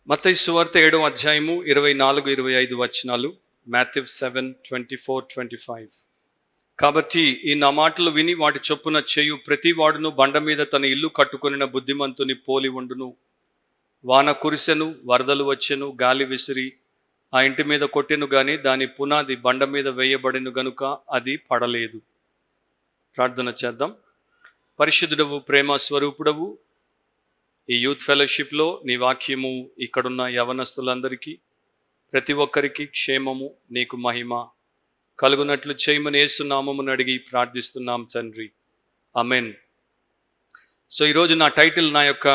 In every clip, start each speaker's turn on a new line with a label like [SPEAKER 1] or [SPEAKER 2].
[SPEAKER 1] మత్తయి సువార్త 7వ అధ్యాయము 24-25 వచనాలు. మాథ్యూ 7:24-25. కాబట్టి ఈ నా మాటలు విని వాటి చొప్పున చేయు ప్రతి వాడును బండ మీద తన ఇల్లు కట్టుకొనిన బుద్ధిమంతుని పోలి ఉండును. వాన కురిసెను, వరదలు వచ్చెను, గాలి విసిరి ఆ ఇంటి మీద కొట్టెను గాని దాని పునాది బండ మీద వేయబడిను గనుక అది పడలేదు. ప్రార్థన చేద్దాం. పరిశుద్ధుడవు, ప్రేమ స్వరూపుడవు, ఈ యూత్ ఫెలోషిప్లో నీ వాక్యము ఇక్కడున్న యవనస్తులందరికీ ప్రతి ఒక్కరికి క్షేమము, నీకు మహిమ కలుగునట్లు చేయమని యేసు నామమును అడిగి ప్రార్థిస్తున్నాం తండ్రి, ఆమెన్. సో ఈరోజు నా టైటిల్, నా యొక్క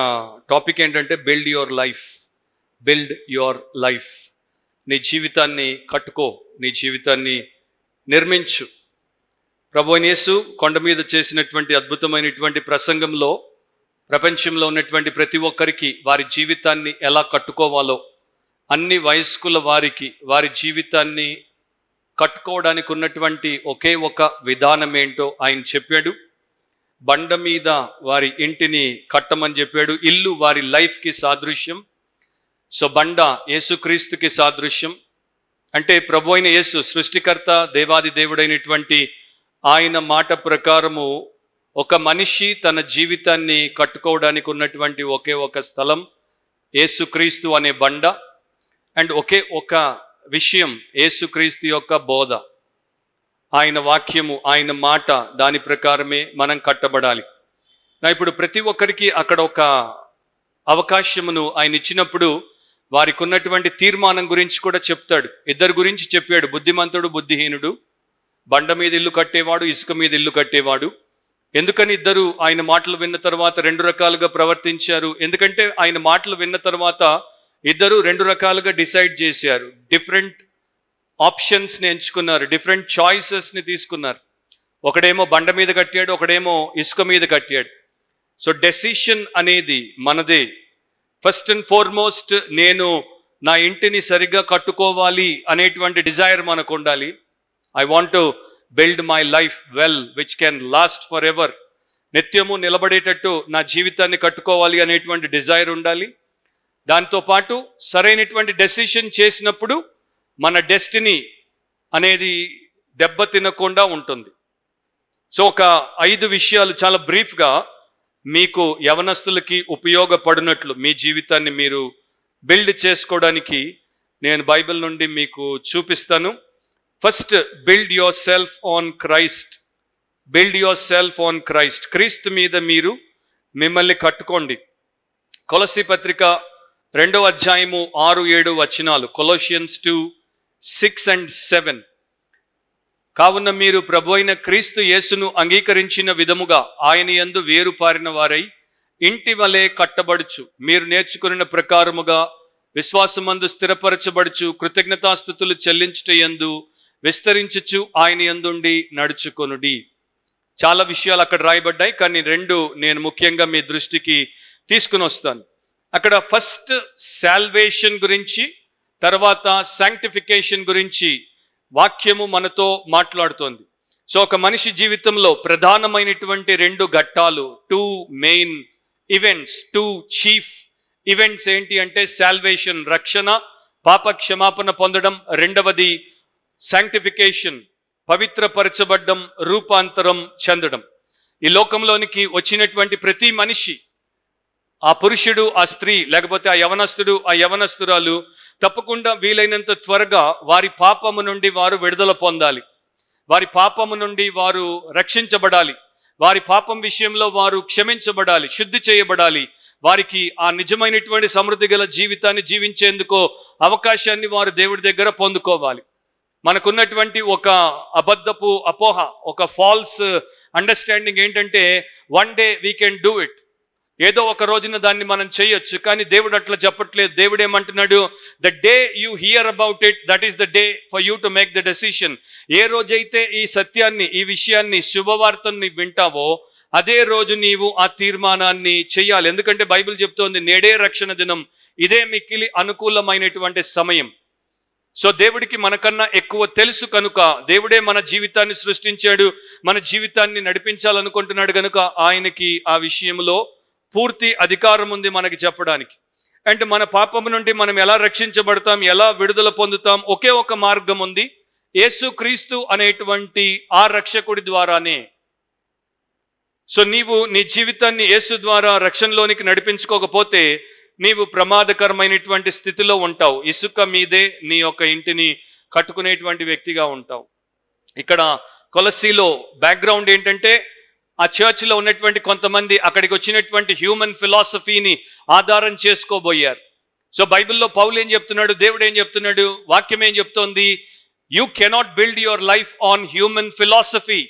[SPEAKER 1] టాపిక్ ఏంటంటే build your life. Build your life. నీ జీవితాన్ని కట్టుకో, నీ జీవితాన్ని నిర్మించు. ప్రభువైన యేసు కొండ మీద చేసినటువంటి అద్భుతమైనటువంటి ప్రసంగంలో ప్రపంచంలో ఉన్నటువంటి ప్రతి ఒక్కరికి వారి జీవితాన్ని ఎలా కట్టుకోవాలో, అన్ని వయస్కుల వారికి వారి జీవితాన్ని కట్టుకోవడానికి ఉన్నటువంటి ఒకే ఒక విధానం ఏంటో ఆయన చెప్పాడు. బండ మీద వారి ఇంటిని కట్టమని చెప్పాడు. ఇల్లు వారి లైఫ్కి సాదృశ్యం. సో బండ యేసుక్రీస్తుకి సాదృశ్యం. అంటే ప్రభు అయిన యేసు సృష్టికర్త, దేవాది దేవుడైనటువంటి ఆయన మాట ప్రకారము ఒక మనిషి తన జీవితాన్ని కట్టుకోవడానికి ఉన్నటువంటి ఒకే ఒక స్థలం యేసుక్రీస్తు అనే బండ. అండ్ ఒకే ఒక విషయం, యేసుక్రీస్తు యొక్క బోధ, ఆయన వాక్యము, ఆయన మాట, దాని ప్రకారమే మనం కట్టబడాలి. ఇప్పుడు ప్రతి ఒక్కరికి అక్కడ ఒక అవకాశమును ఆయన ఇచ్చినప్పుడు వారికి ఉన్నటువంటి తీర్మానం గురించి కూడా చెప్తాడు. ఇద్దరు గురించి చెప్పాడు, బుద్ధిమంతుడు, బుద్ధిహీనుడు. బండ మీద ఇల్లు కట్టేవాడు, ఇసుక మీద ఇల్లు కట్టేవాడు. ఎందుకని ఇద్దరు ఆయన మాటలు విన్న తర్వాత రెండు రకాలుగా ప్రవర్తించారు? ఎందుకంటే ఆయన మాటలు విన్న తర్వాత ఇద్దరు రెండు రకాలుగా డిసైడ్ చేశారు. డిఫరెంట్ ఆప్షన్స్ని ఎంచుకున్నారు, డిఫరెంట్ చాయిసెస్ని తీసుకున్నారు. ఒకడేమో బండ మీద కట్టాడు, ఒకడేమో ఇసుక మీద కట్టాడు. సో డెసిషన్ అనేది మనదే. ఫస్ట్ అండ్ ఫార్మోస్ట్ నేను నా ఇంటిని సరిగ్గా కట్టుకోవాలి అనేటువంటి డిజైర్ మనకు ఉండాలి. I want to build my life well which can last for ever. నిత్యము నిలబడేటట్టు నా జీవితాన్ని కట్టుకోవాలి అనేటువంటి డిజైర్ ఉండాలి. దాంతోపాటు సరైనటువంటి డెసిషన్ చేసినప్పుడు మన డెస్టినీ అనేది దెబ్బ తినకుండా ఉంటుంది. సో ఒక 5 విషయాలు చాలా బ్రీఫ్గా మీకు యవనస్తులకి ఉపయోగపడినట్లు మీ జీవితాన్ని మీరు బిల్డ్ చేసుకోవడానికి నేను బైబిల్ నుండి మీకు చూపిస్తాను. First, build your self on Christ. Build your self on Christ. క్రీస్తు మీద మీరు మిమ్మల్ని కట్టుకోండి. కొలస్సీ పత్రిక 2వ అధ్యాయము 6-7 వచనాలు. Colossians 2:6 and 7. కావున మీరు ప్రభు అయిన క్రీస్తు యేసును అంగీకరించిన విధముగా ఆయన యందు వేరు పారిన వారై ఇంటి వలె కట్టబడుచు, మీరు నేర్చుకున్న ప్రకారముగా విశ్వాసమందు స్థిరపరచబడుచు, కృతజ్ఞతాస్తుతులు చెల్లించుట యందు విస్తరించుచు ఆయన యందుండి నడుచుకొనుడి. చాలా విషయాలు అక్కడ రాయబడ్డాయి, కానీ 2 నేను ముఖ్యంగా మీ దృష్టికి తీసుకుని వస్తాను. అక్కడ ఫస్ట్ సాల్వేషన్ గురించి, తర్వాత శాంక్టిఫికేషన్ గురించి వాక్యము మనతో మాట్లాడుతోంది. సో ఒక మనిషి జీవితంలో ప్రధానమైనటువంటి 2 ఘట్టాలు, 2 మెయిన్ ఈవెంట్స్, 2 చీఫ్ ఈవెంట్స్ ఏంటి అంటే సాల్వేషన్, రక్షణ, పాప క్షమాపణ పొందడం. రెండవది శాంక్టిఫికేషన్, పవిత్రపరచబడ్డం, రూపాంతరం చెందడం. ఈ లోకంలోనికి వచ్చినటువంటి ప్రతి మనిషి, ఆ పురుషుడు, ఆ స్త్రీ, లేకపోతే ఆ యవనస్తుడు, ఆ యవనస్తురాలు తప్పకుండా వీలైనంత త్వరగా వారి పాపము నుండి వారు విడుదల పొందాలి. వారి పాపము నుండి వారు రక్షించబడాలి. వారి పాపం విషయంలో వారు క్షమించబడాలి, శుద్ధి చేయబడాలి. వారికి ఆ నిజమైనటువంటి సమృద్ధి గల జీవితాన్ని జీవించేందుకు అవకాశాన్ని వారు దేవుడి దగ్గర పొందుకోవాలి. మనకున్నటువంటి ఒక అబద్ధపు అపోహ, ఒక ఫాల్స్ అండర్స్టాండింగ్ ఏంటంటే one day we can do it, ఏదో ఒక రోజున దాన్ని మనం చేయొచ్చు. కానీ దేవుడు అట్లా చెప్పట్లేదు. దేవుడు ఏమంటున్నాడు? The day you hear about it, that is the day for you to make the decision. ఏ రోజైతే ఈ సత్యాన్ని, ఈ విషయాన్ని, శుభవార్తని వింటావో అదే రోజు నీవు ఆ తీర్మానాన్ని చెయ్యాలి. ఎందుకంటే బైబిల్ చెప్తోంది, నేడే రక్షణ దినం, ఇదే మిక్కిలి అనుకూలమైనటువంటి సమయం. సో దేవుడికి మనకన్నా ఎక్కువ తెలుసు కనుక, దేవుడే మన జీవితాన్ని సృష్టించాడు, మన జీవితాన్ని నడిపించాలనుకుంటున్నాడు కనుక ఆయనకి ఆ విషయంలో పూర్తి అధికారం ఉంది మనకి చెప్పడానికి. అండ్ మన పాపము నుండి మనం ఎలా రక్షించబడతాం, ఎలా విడుదల పొందుతాం? ఒకే ఒక మార్గం ఉంది, యేసుక్రీస్తు అనేటువంటి ఆ రక్షకుడి ద్వారానే. సో నీవు నీ జీవితాన్ని యేసు ద్వారా రక్షణలోనికి నడిపించుకోకపోతే నీవు ప్రమాదకరమైనటువంటి స్థితిలో ఉంటావు. ఇసుక మీదే నీ యొక్క ఇంటిని కట్టుకునేటువంటి వ్యక్తిగా ఉంటావు. ఇక్కడ కొలస్సీలో బ్యాక్గ్రౌండ్ ఏంటంటే, ఆ చర్చ్లో ఉన్నటువంటి కొంతమంది అక్కడికి వచ్చినటువంటి హ్యూమన్ ఫిలాసఫీని ఆధారం చేసుకోబోయారు. సో బైబిల్లో పౌలు ఏం చెప్తున్నాడు, దేవుడు ఏం చెప్తున్నాడు, వాక్యం ఏం చెప్తోంది? You cannot build your life on human philosophy.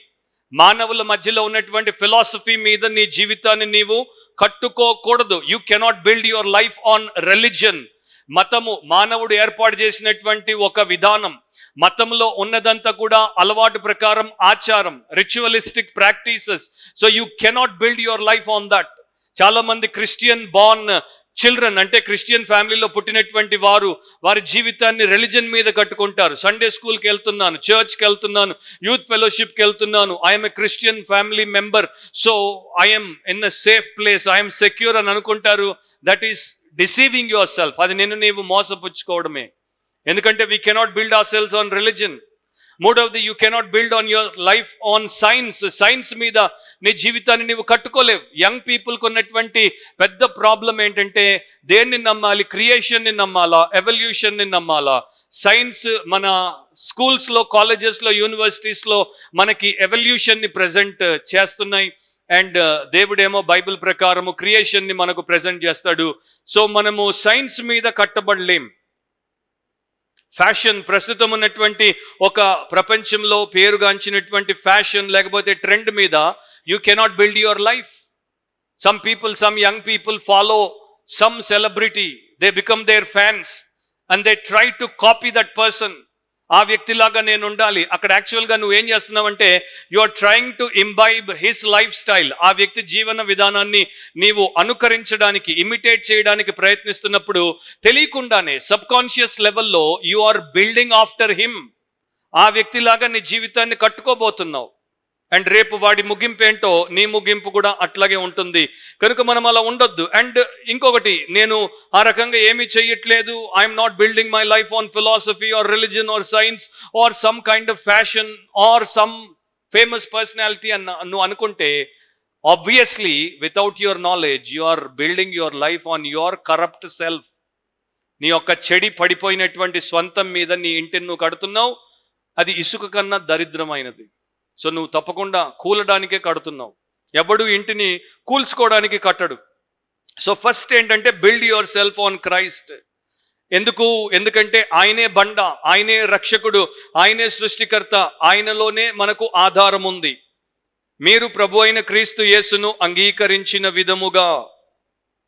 [SPEAKER 1] మానవుల మధ్యలో ఉన్నటువంటి ఫిలాసఫీ మీద నీ జీవితాన్ని నీవు కట్టుకోకూడదు. You cannot build your life on religion. మతము మానవుడు ఏర్పాటు చేసినటువంటి ఒక విధానం. మతంలో ఉన్నదంతా కూడా అలవాటు ప్రకారం ఆచారం, ritualistic practices. So you cannot build your life on that. చాలా మంది క్రిస్టియన్ బార్న్ చిల్డ్రన్, అంటే క్రిస్టియన్ ఫ్యామిలీలో పుట్టినటువంటి వారు వారి జీవితాన్ని రిలిజన్ మీద కట్టుకుంటారు. సండే స్కూల్కి వెళ్తున్నాను, చర్చ్కి వెళ్తున్నాను, యూత్ ఫెలోషిప్కి వెళ్తున్నాను, I'm a Christian family member, so I'm in a safe place, I'm secure అని అనుకుంటారు. That is deceiving yourself. అది నిన్ను మోసపుచ్చుకోవడమే. ఎందుకంటే we cannot build ourselves on religion. మూడవది, you cannot build on your life on science. Science మీద నీ జీవితాన్ని నీవు కట్టుకోలేవు. యంగ్ పీపుల్కి ఉన్నటువంటి పెద్ద ప్రాబ్లం ఏంటంటే, దేన్ని నమ్మాలి? క్రియేషన్ని నమ్మాలా, ఎవల్యూషన్ని నమ్మాలా? సైన్స్ మన స్కూల్స్లో, కాలేజెస్లో, యూనివర్సిటీస్లో మనకి ఎవల్యూషన్ని ప్రజెంట్ చేస్తున్నాయి. అండ్ దేవుడేమో బైబిల్ ప్రకారము క్రియేషన్ని మనకు ప్రజెంట్ చేస్తాడు. సో మనము సైన్స్ మీద కట్టబడలేం. ఫ్యాషన్, ప్రస్తుతం ఉన్నటువంటి ఒక ప్రపంచంలో పేరుగాంచినటువంటి ఫ్యాషన్ లేకపోతే ట్రెండ్ మీద you cannot build your life. Some people, some young people follow some celebrity, they become their fans and they try to copy that person. ఆ వ్యక్తిలాగా నేను ఉండాలి. అక్కడ యాక్చువల్గా నువ్వు ఏం చేస్తున్నావంటే, you are trying to imbibe his life style. ఆ వ్యక్తి జీవన విధానాన్ని నీవు అనుకరించడానికి, ఇమిటేట్ చేయడానికి ప్రయత్నిస్తున్నప్పుడు తెలియకుండానే సబ్ కాన్షియస్ లెవెల్లో you are building after him. ఆ వ్యక్తిలాగా నీ జీవితాన్ని కట్టుకోబోతున్నావు. అండ్ రేపు వాడి ముగింపు ఏంటో నీ ముగింపు కూడా అట్లాగే ఉంటుంది. కనుక మనం అలా ఉండొద్దు. అండ్ ఇంకొకటి, నేను ఆ రకంగా ఏమీ చెయ్యట్లేదు, I'm not building my life on philosophy or religion or science or some kind of fashion or some famous personality అని నువ్వు అనుకుంటే, obviously without your knowledge you are building your life on your corrupt self. నీ యొక్క చెడి పడిపోయినటువంటి స్వంతం మీద నీ ఇంటిని నువ్వు కడుతున్నావు. అది ఇసుక కన్నా దరిద్రమైనది. సో నువ్వు తప్పకుండా కూలడానికే కడుతున్నావు. ఎవడు ఇంటిని కూల్చుకోవడానికి కట్టడు. సో ఫస్ట్ ఏంటంటే, build your self on Christ. ఎందుకంటే ఆయనే బండ, ఆయనే రక్షకుడు, ఆయనే సృష్టికర్త, ఆయనలోనే మనకు ఆధారం ఉంది. మీరు ప్రభు అయిన క్రీస్తు యేసును అంగీకరించిన విధముగా.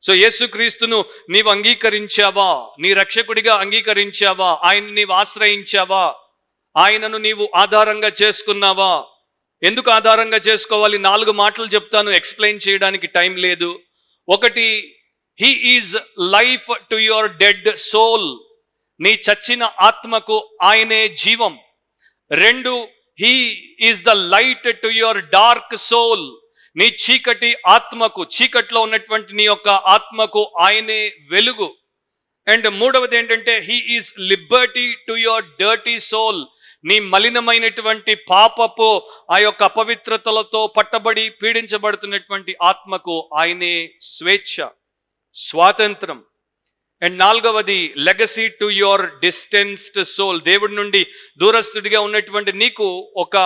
[SPEAKER 1] సో యేసు క్రీస్తును నీవు అంగీకరించావా? నీ రక్షకుడిగా అంగీకరించావా? ఆయన నీవు ఆశ్రయించావా? ఆయనను నీవు ఆధారంగా చేసుకున్నావా? ఎందుకు ఆధారంగా చేసుకోవాలి? 4 మాటలు చెప్తాను, ఎక్స్ప్లెయిన్ చేయడానికి టైం లేదు. ఒకటి, he is life to your dead soul. నీ చచ్చిన ఆత్మకు ఆయనే జీవం. 2, he is the light to your dark soul. నీ చీకటి ఆత్మకు, చీకట్లో ఉన్నటువంటి నీ యొక్క ఆత్మకు ఆయనే వెలుగు. అండ్ మూడవది ఏంటంటే, he is liberty to your dirty soul. నీ మలినమైనటువంటి పాపపు ఆ యొక్క అపవిత్రతలతో పట్టబడి పీడించబడుతున్నటువంటి ఆత్మకు ఆయనే స్వేచ్ఛ, స్వాతంత్రం. అండ్ 4వది, legacy to your distanced soul. దేవుడి నుండి దూరస్తుడిగా ఉన్నటువంటి నీకు ఒక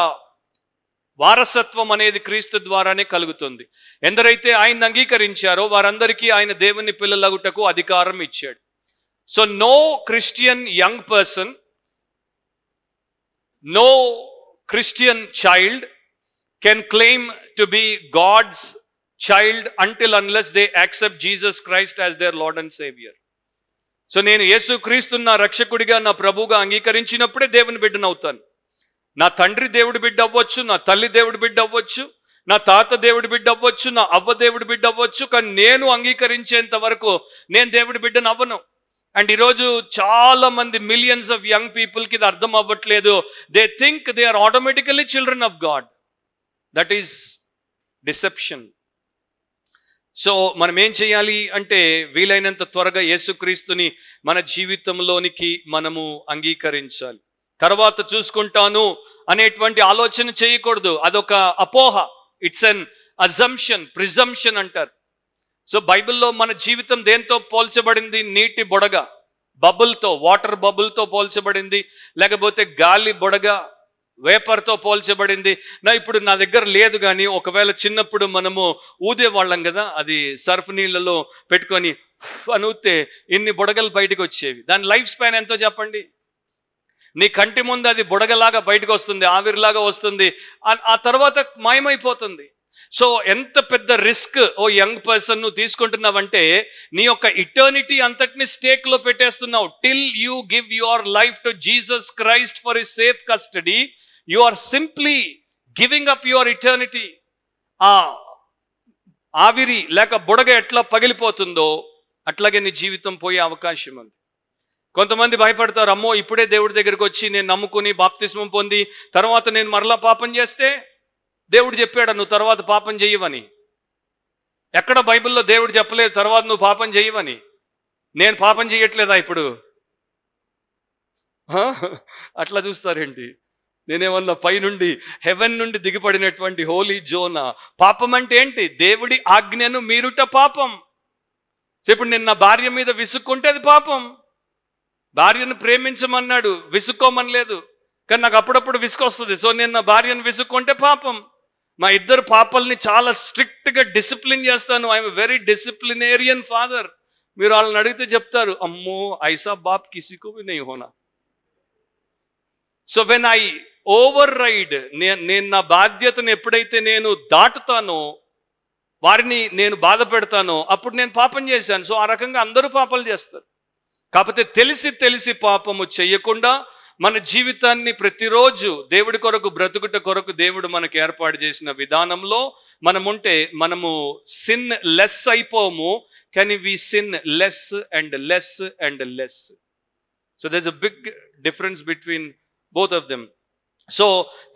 [SPEAKER 1] వారసత్వం అనేది క్రీస్తు ద్వారానే కలుగుతుంది. ఎందరైతే ఆయన అంగీకరించారో వారందరికీ ఆయన దేవుని పిల్లలగుటకు అధికారం ఇచ్చాడు. So no Christian young person, no Christian child can claim to be God's child unless they accept Jesus Christ as their Lord and Savior. So నేను యేసు క్రీస్తుని నా రక్షకుడిగా, నా ప్రభువుగా అంగీకరించినప్పుడే దేవుని బిడ్డను అవుతాను. నా తండ్రి దేవుడి బిడ్డ అవ్వచ్చు, నా తల్లి దేవుడి బిడ్డ అవ్వచ్చు, నా తాత దేవుడి బిడ్డ అవ్వచ్చు, నా అవ్వ దేవుడి బిడ్డ అవ్వచ్చు, కానీ నేను అంగీకరించేంత వరకు నేను దేవుడి బిడ్డను అవ్వను. అండ్ ఈరోజు చాలా మంది, మిలియన్స్ ఆఫ్ యంగ్ పీపుల్కి ఇది అర్థం అవ్వట్లేదు. They think they are automatically children of God. That is deception. So మనం ఏం చేయాలి అంటే వీలైనంత త్వరగా యేసుక్రీస్తుని మన జీవితంలోనికి మనము అంగీకరించాలి. తర్వాత చూసుకుంటాను అనేటువంటి ఆలోచన చేయకూడదు. అదొక అపోహ. ఇట్స్ అన్ అజంప్షన్, ప్రిజంప్షన్ అంటారు. సో బైబిల్లో మన జీవితం దేంతో పోల్చబడింది? నీటి బుడగ, బబుల్తో, వాటర్ బబుల్తో పోల్చబడింది. లేకపోతే గాలి బుడగ, వేపర్తో పోల్చబడింది. ఇప్పుడు నా దగ్గర లేదు, కానీ ఒకవేళ చిన్నప్పుడు మనము ఊదేవాళ్ళం కదా, అది సర్ఫ్ నీళ్ళలో పెట్టుకొని అనూతే ఇన్ని బుడగలు బయటకు వచ్చేవి. దాని లైఫ్ స్పాన్ ఎంతో చెప్పండి? నీ కంటి ముందు అది బుడగలాగా బయటకు వస్తుంది, ఆవిరిలాగా వస్తుంది, ఆ తర్వాత మాయమైపోతుంది. సో ఎంత పెద్ద రిస్క్ ఓ యంగ్ పర్సన్ నువ్వు తీసుకుంటున్నావంటే నీ యొక్క ఇటర్నిటీ అంతటిని స్టేక్ లో పెట్టేస్తున్నావు. Till you give your life to Jesus Christ for his safe custody, you are simply giving up your eternity. ఆ ఆవిరి లేక బుడగ ఎట్లా పగిలిపోతుందో అట్లాగే నీ జీవితం పోయే అవకాశం ఉంది. కొంతమంది భయపడతారు, అమ్మో ఇప్పుడే దేవుడి దగ్గరికి వచ్చి నేను నమ్ముకుని బాప్తిస్మం పొంది తర్వాత నేను మరలా పాపం చేస్తే, దేవుడు చెప్పాడు నువ్వు తర్వాత పాపం చెయ్యవని. ఎక్కడ బైబిల్లో దేవుడు చెప్పలేదు తర్వాత నువ్వు పాపం చెయ్యవని. నేను పాపం చేయట్లేదా ఇప్పుడు? అట్లా చూస్తారేంటి? నేనేమన్నా పైనుండి హెవెన్ నుండి దిగిపడినటువంటి హోలీ జోనా? పాపం అంటే ఏంటి? దేవుడి ఆజ్ఞను మీరుట పాపం. సో ఇప్పుడు నేను నా భార్య మీద విసుక్కుంటే అది పాపం. భార్యను ప్రేమించమన్నాడు, విసుక్కోమనలేదు. కానీ నాకు అప్పుడప్పుడు విసుకొస్తుంది. సో నేను నా భార్యను విసుక్కుంటే పాపం. మా ఇద్దరు పాపల్ని చాలా స్ట్రిక్ట్గా డిసిప్లిన్ చేస్తాను. I'm very disciplinarian father. మీరు వాళ్ళని అడిగితే చెప్తారు, అమ్మో ఐసా బాప్ కిసికు భీ నహీ హోనా. So when I override, నేను నా బాధ్యతను ఎప్పుడైతే నేను దాటుతానో, వారిని నేను బాధ పెడతానో, అప్పుడు నేను పాపం చేశాను. సో ఆ రకంగా అందరూ పాపాలు చేస్తారు. కాకపోతే తెలిసి తెలిసి పాపము చెయ్యకుండా మన జీవితాన్ని ప్రతిరోజు దేవుడి కొరకు బ్రతుకుట కొరకు దేవుడు మనకు ఏర్పాటు చేసిన విధానంలో మనముంటే మనము సిన్ లెస్ అయిపోము. కానీ we sin less and less and less. So there is a big difference between both of them. So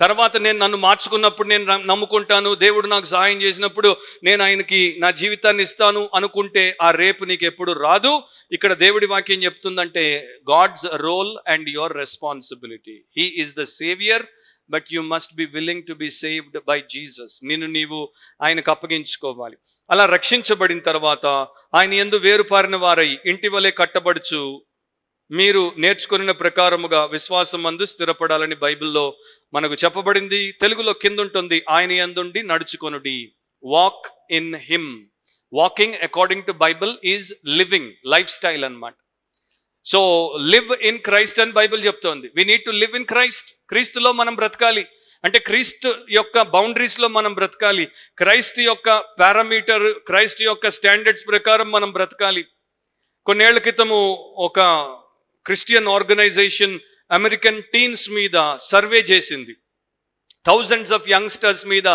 [SPEAKER 1] తర్వాత నేను నన్ను మార్చుకున్నప్పుడు, నేను నమ్ముకుంటాను, దేవుడు నాకు సహాయం చేసినప్పుడు నేను ఆయనకి నా జీవితాన్ని ఇస్తాను అనుకుంటే ఆ రేపు నీకు ఎప్పుడు రాదు. ఇక్కడ దేవుడి వాక్యం చెప్తుందంటే God's role and your responsibility. He is the saviour but you must be willing to be saved by Jesus. నీవు ఆయనకు అప్పగించుకోవాలి. అలా రక్షించబడిన తర్వాత ఆయన యందు వేరుపారిన వారై ఇంటి వలె కట్టబడుచు మీరు నేర్చుకున్న ప్రకారముగా విశ్వాసమందు స్థిరపడాలని బైబిల్లో మనకు చెప్పబడింది. తెలుగులో కింద ఉంటుంది, ఆయన యందుండి నడుచుకొనుడి. Walk in him. Walking according to Bible is living, life style అన్నమాట. సో లివ్ ఇన్ క్రైస్ట్ అని బైబిల్ చెప్తోంది. We need to live in Christ. క్రీస్తులో మనం బ్రతకాలి అంటే క్రీస్తు యొక్క బౌండరీస్లో మనం బ్రతకాలి. క్రైస్ట్ యొక్క పారామీటర్, క్రైస్ట్ యొక్క స్టాండర్డ్స్ ప్రకారం మనం బ్రతకాలి. కొన్నేళ్ల క్రితము ఒక క్రిస్టియన్ ఆర్గనైజేషన్ అమెరికన్ టీన్స్ మీద సర్వే చేసింది. థౌజండ్స్ ఆఫ్ యంగ్స్టర్స్ మీద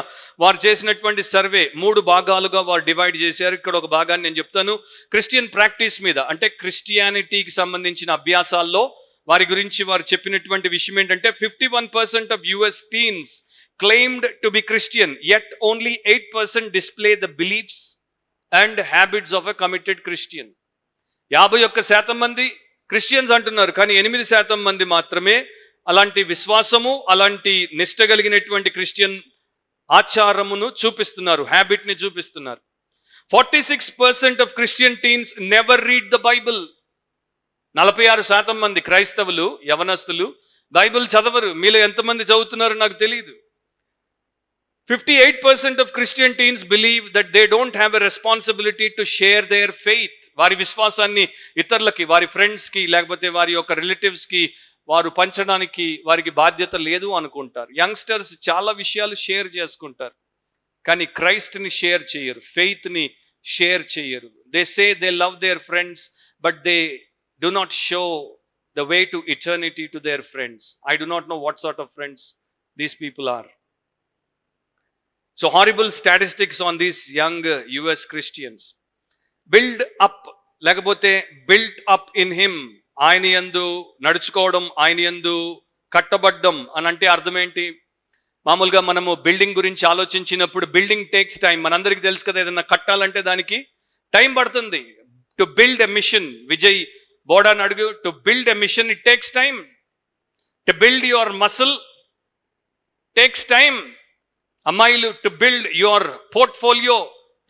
[SPEAKER 1] వారు చేసినటువంటి సర్వే 3 భాగాలుగా వారు డివైడ్ చేశారు. ఇక్కడ ఒక భాగాన్ని నేను చెప్తాను. క్రిస్టియన్ ప్రాక్టీస్ మీద, అంటే క్రిస్టియానిటీకి సంబంధించిన అభ్యాసాల్లో వారి గురించి వారు చెప్పినటువంటి విషయం ఏంటంటే 51% of US teens claimed to be Christian, yet only 8% display the beliefs and habits of a committed Christian. 51% మంది క్రిస్టియన్స్ అంటున్నారు, కానీ 8% మంది మాత్రమే అలాంటి విశ్వాసము, అలాంటి నిష్ట కలిగినటువంటి క్రిస్టియన్ ఆచారమును చూపిస్తున్నారు, హ్యాబిట్ని చూపిస్తున్నారు. 46% of Christian teens never read the Bible. 46% మంది క్రైస్తవులు, యవనస్తులు బైబిల్ చదవరు. మీలో ఎంతమంది చదువుతున్నారో నాకు తెలియదు. 58% of Christian teens believe that they don't have a responsibility to share their faith. వారి విశ్వాసాన్ని ఇతరులకి, వారి ఫ్రెండ్స్కి, లేకపోతే వారి యొక్క రిలేటివ్స్కి వారు పంచడానికి వారికి బాధ్యత లేదు అనుకుంటారు. యంగ్స్టర్స్ చాలా విషయాలు షేర్ చేసుకుంటారు, కానీ క్రైస్ట్ని షేర్ చేయరు, ఫెయిత్ని షేర్ చేయరు. They say they love their friends but they do not show the way to eternity to their friends. I do not know what sort of friends these people are. So horrible statistics on these young US Christians. Build up, లేకపోతే built up in him. ఆయన యందు నడుచుకోవడం, ఆయన యందు కట్టబడ్డం అని అంటే అర్థం ఏంటి? మామూలుగా మనము బిల్డింగ్ గురించి ఆలోచించినప్పుడు బిల్డింగ్ టేక్స్ టైం. మనందరికీ తెలుసు కదా, ఏదైనా కట్టాలంటే దానికి టైం పడుతుంది. To build a mission, Vijay బోడాన్ అడుగు, to build a mission it takes time. To build your muscle takes time. అమ్మాయిలు, to build your portfolio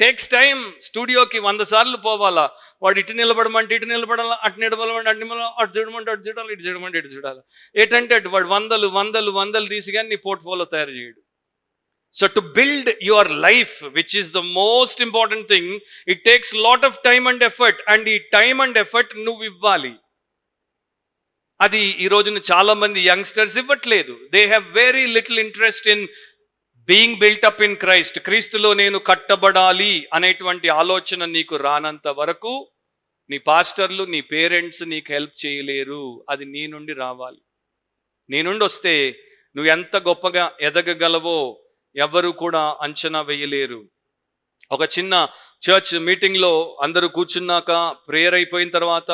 [SPEAKER 1] takes time. స్టూడియోకి 100 సార్లు పోవాలా. వాడు ఇటు నిలబడమంటే ఇటు నిలబడాలా, అటు నిలబడమంటే అటు నిలబడాలి, అటు చూడమంటే అటు చూడాలి, ఇటు చూడమంటే ఇటు చూడాలి. ఏంటంటే అటు వాడు వందలు తీసి కానీ నీ పోర్ట్ఫోలియో తయారు చేయడు. So to build your life, which is the most important thing, it takes lot of time and effort. And ఈ టైమ్ అండ్ ఎఫర్ట్ నువ్వు ఇవ్వాలి. అది ఈ రోజున చాలా మంది యంగ్స్టర్స్ ఇవ్వట్లేదు. They have very little interest in being built up in Christ. క్రీస్తులో నేను కట్టబడాలి అనేటువంటి ఆలోచన నీకు రానంత వరకు నీ పాస్టర్లు, నీ పేరెంట్స్ నీకు హెల్ప్ చేయలేరు. అది నీ నుండి రావాలి. నీ నుండి వస్తే నువ్వు ఎంత గొప్పగా ఎదగగలవో ఎవరు కూడా అంచనా వేయలేరు. ఒక చిన్న చర్చ్ మీటింగ్లో అందరూ కూర్చున్నాక ప్రేయర్ అయిపోయిన తర్వాత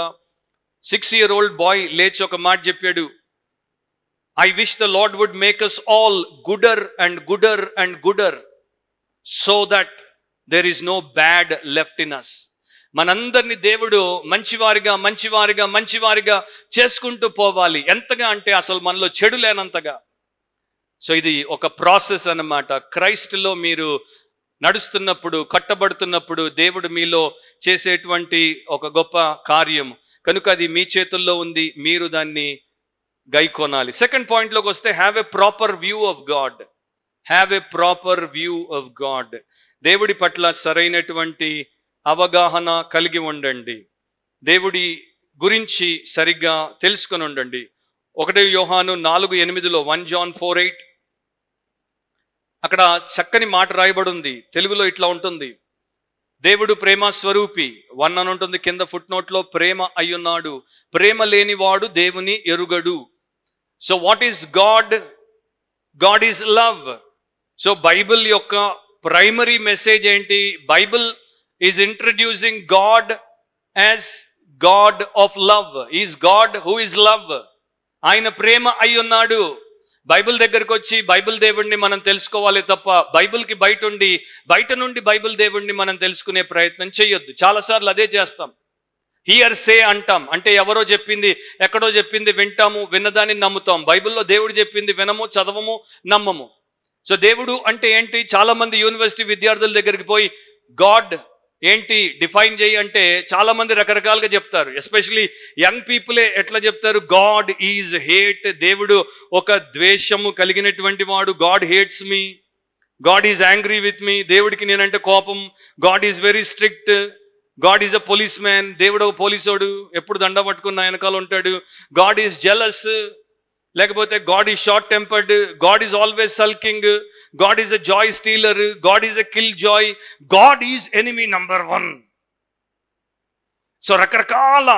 [SPEAKER 1] 6-year-old బాయ్ లేచి ఒక మాట చెప్పాడు. I wish the Lord would make us all gooder and gooder and gooder so that there is no bad left in us. మనందరినీ దేవుడు మంచివారిగా చేసుకుంటూ పోవాలి. ఎంతగా అంటే అసలు మనలో చెడు లేనంతగా. సో ఇది ఒక ప్రాసెస్ అన్నమాట. క్రైస్ట్లో మీరు నడుస్తున్నప్పుడు, కట్టబడుతున్నప్పుడు దేవుడు మీలో చేసేటువంటి ఒక గొప్ప కార్యం కనుక అది మీ చేతుల్లో ఉంది. మీరు దాన్ని గైకొనాలి. సెకండ్ పాయింట్లోకి వస్తే, have a proper view of God. Have a proper view of God. దేవుడి పట్ల సరైనటువంటి అవగాహన కలిగి ఉండండి. దేవుడి గురించి సరిగ్గా తెలుసుకొని ఉండండి. 1 యోహాను 4:8 1 John 4:8 అక్కడ చక్కని మాట రాయబడి ఉంది. తెలుగులో ఇట్లా ఉంటుంది, దేవుడు ప్రేమ స్వరూపి 1 అని ఉంటుంది. కింద ఫుట్ నోట్లో ప్రేమ అయ్యున్నాడు, ప్రేమ లేనివాడు దేవుని ఎరుగడు. So what is God? God is love. So Bible యొక్క ప్రైమరీ మెసేజ్ ఏంటి? Bible is introducing God as God of love. Is God who is love. ఆయన ప్రేమ అయి ఉన్నాడు. బైబిల్ దగ్గరకు వచ్చి బైబిల్ దేవుడిని మనం తెలుసుకోవాలి తప్ప బైబిల్కి బయట నుండి బైబిల్ దేవుడిని మనం తెలుసుకునే ప్రయత్నం చేయొద్దు. చాలాసార్లు అదే చేస్తాం. హియర్ సే అంటాం, అంటే ఎవరో చెప్పింది, ఎక్కడో చెప్పింది వింటాము, విన్నదాన్ని నమ్ముతాం. బైబిల్లో దేవుడు చెప్పింది వినము, చదవము, నమ్మము. సో దేవుడు అంటే ఏంటి? చాలా మంది యూనివర్సిటీ విద్యార్థుల దగ్గరికి పోయి గాడ్ ఏంటి డిఫైన్ చేయి అంటే చాలా మంది రకరకాలుగా చెప్తారు. ఎస్పెషలీ యంగ్ పీపులే ఎట్లా చెప్తారు? God is hate. దేవుడు ఒక ద్వేషము కలిగినటువంటి వాడు. God hates me, God is angry with me. దేవుడికి నేనంటే కోపం. God is very strict. God is a police man. దేవుడు ఒక పోలీసోడు, ఎప్పుడు దండ పట్టుకున్న వెనకాల ఉంటాడు. గాడ్ ఈజ్ జెలస్, లేకపోతే God is short tempered. God is always sulking. God is a joy stealer. God is a kill joy. God is enemy number 1. So రకరకాల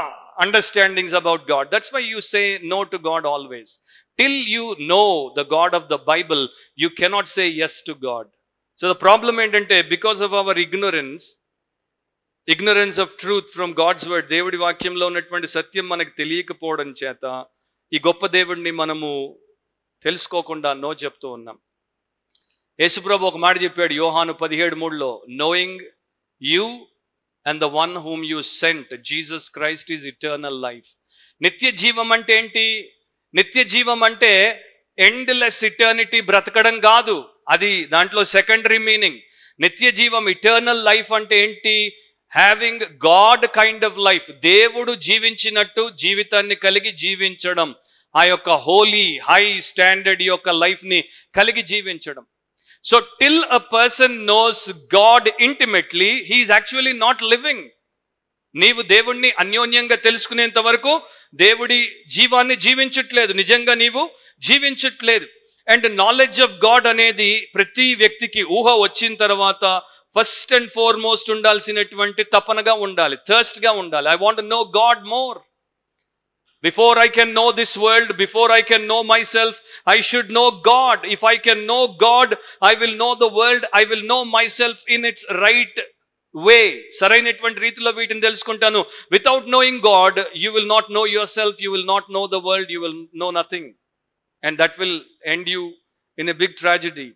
[SPEAKER 1] understandings about God. That's why you say no to God always. Till you know the God of the Bible, you cannot say yes to God. So the problem ఏంటంటే, because of our ignorance of truth from God's word, దేవుడి వాక్యంలో ఉన్నటువంటి సత్యం మనకు తెలియకపోవడం చేత ఈ గొప్ప దేవుడిని మనము తెలుసుకోకుండా నో చెప్తూ ఉన్నాం. యేసుప్రభు ఒక మాట చెప్పాడు యోహాను 17:3, knowing you and the one whom you sent, Jesus Christ, is eternal life. నిత్య జీవం అంటే ఏంటి? నిత్య జీవం అంటే ఎండ్లెస్ ఇటర్నిటీ బ్రతకడం కాదు. అది దాంట్లో సెకండరీ మీనింగ్. నిత్య జీవం, ఇటర్నల్ లైఫ్ అంటే ఏంటి? Having God kind of life. దేవుడు జీవించినట్టు జీవితాన్ని కలిగి జీవించడం. ఆ యొక్క హోలీ హై స్టాండర్డ్ యొక్క లైఫ్ ని కలిగి జీవించడం. So till a person knows God intimately, he is actually not living. నీవు దేవుణ్ణి అన్యోన్యంగా తెలుసుకునేంత వరకు దేవుడి జీవాన్ని జీవించట్లేదు, నిజంగా నీవు జీవించట్లేదు. అండ్ నాలెడ్జ్ ఆఫ్ గాడ్ అనేది ప్రతి వ్యక్తికి ఊహ వచ్చిన తర్వాత ఫస్ట్ అండ్ ఫార్మోస్ట్ ఉండాల్సినటువంటి తపనగా ఉండాలి, థర్స్ట్గా ఉండాలి. I want to know God more. Before I can know this world, before I can know myself, I should know God. If I can know God, I will know the world, I will know myself in its right way. సరైనటువంటి రీతిలో వీటిని తెలుసుకుంటాను. Without knowing God, you will not know yourself, you will not know the world, you will know nothing. And that will end you in a big tragedy.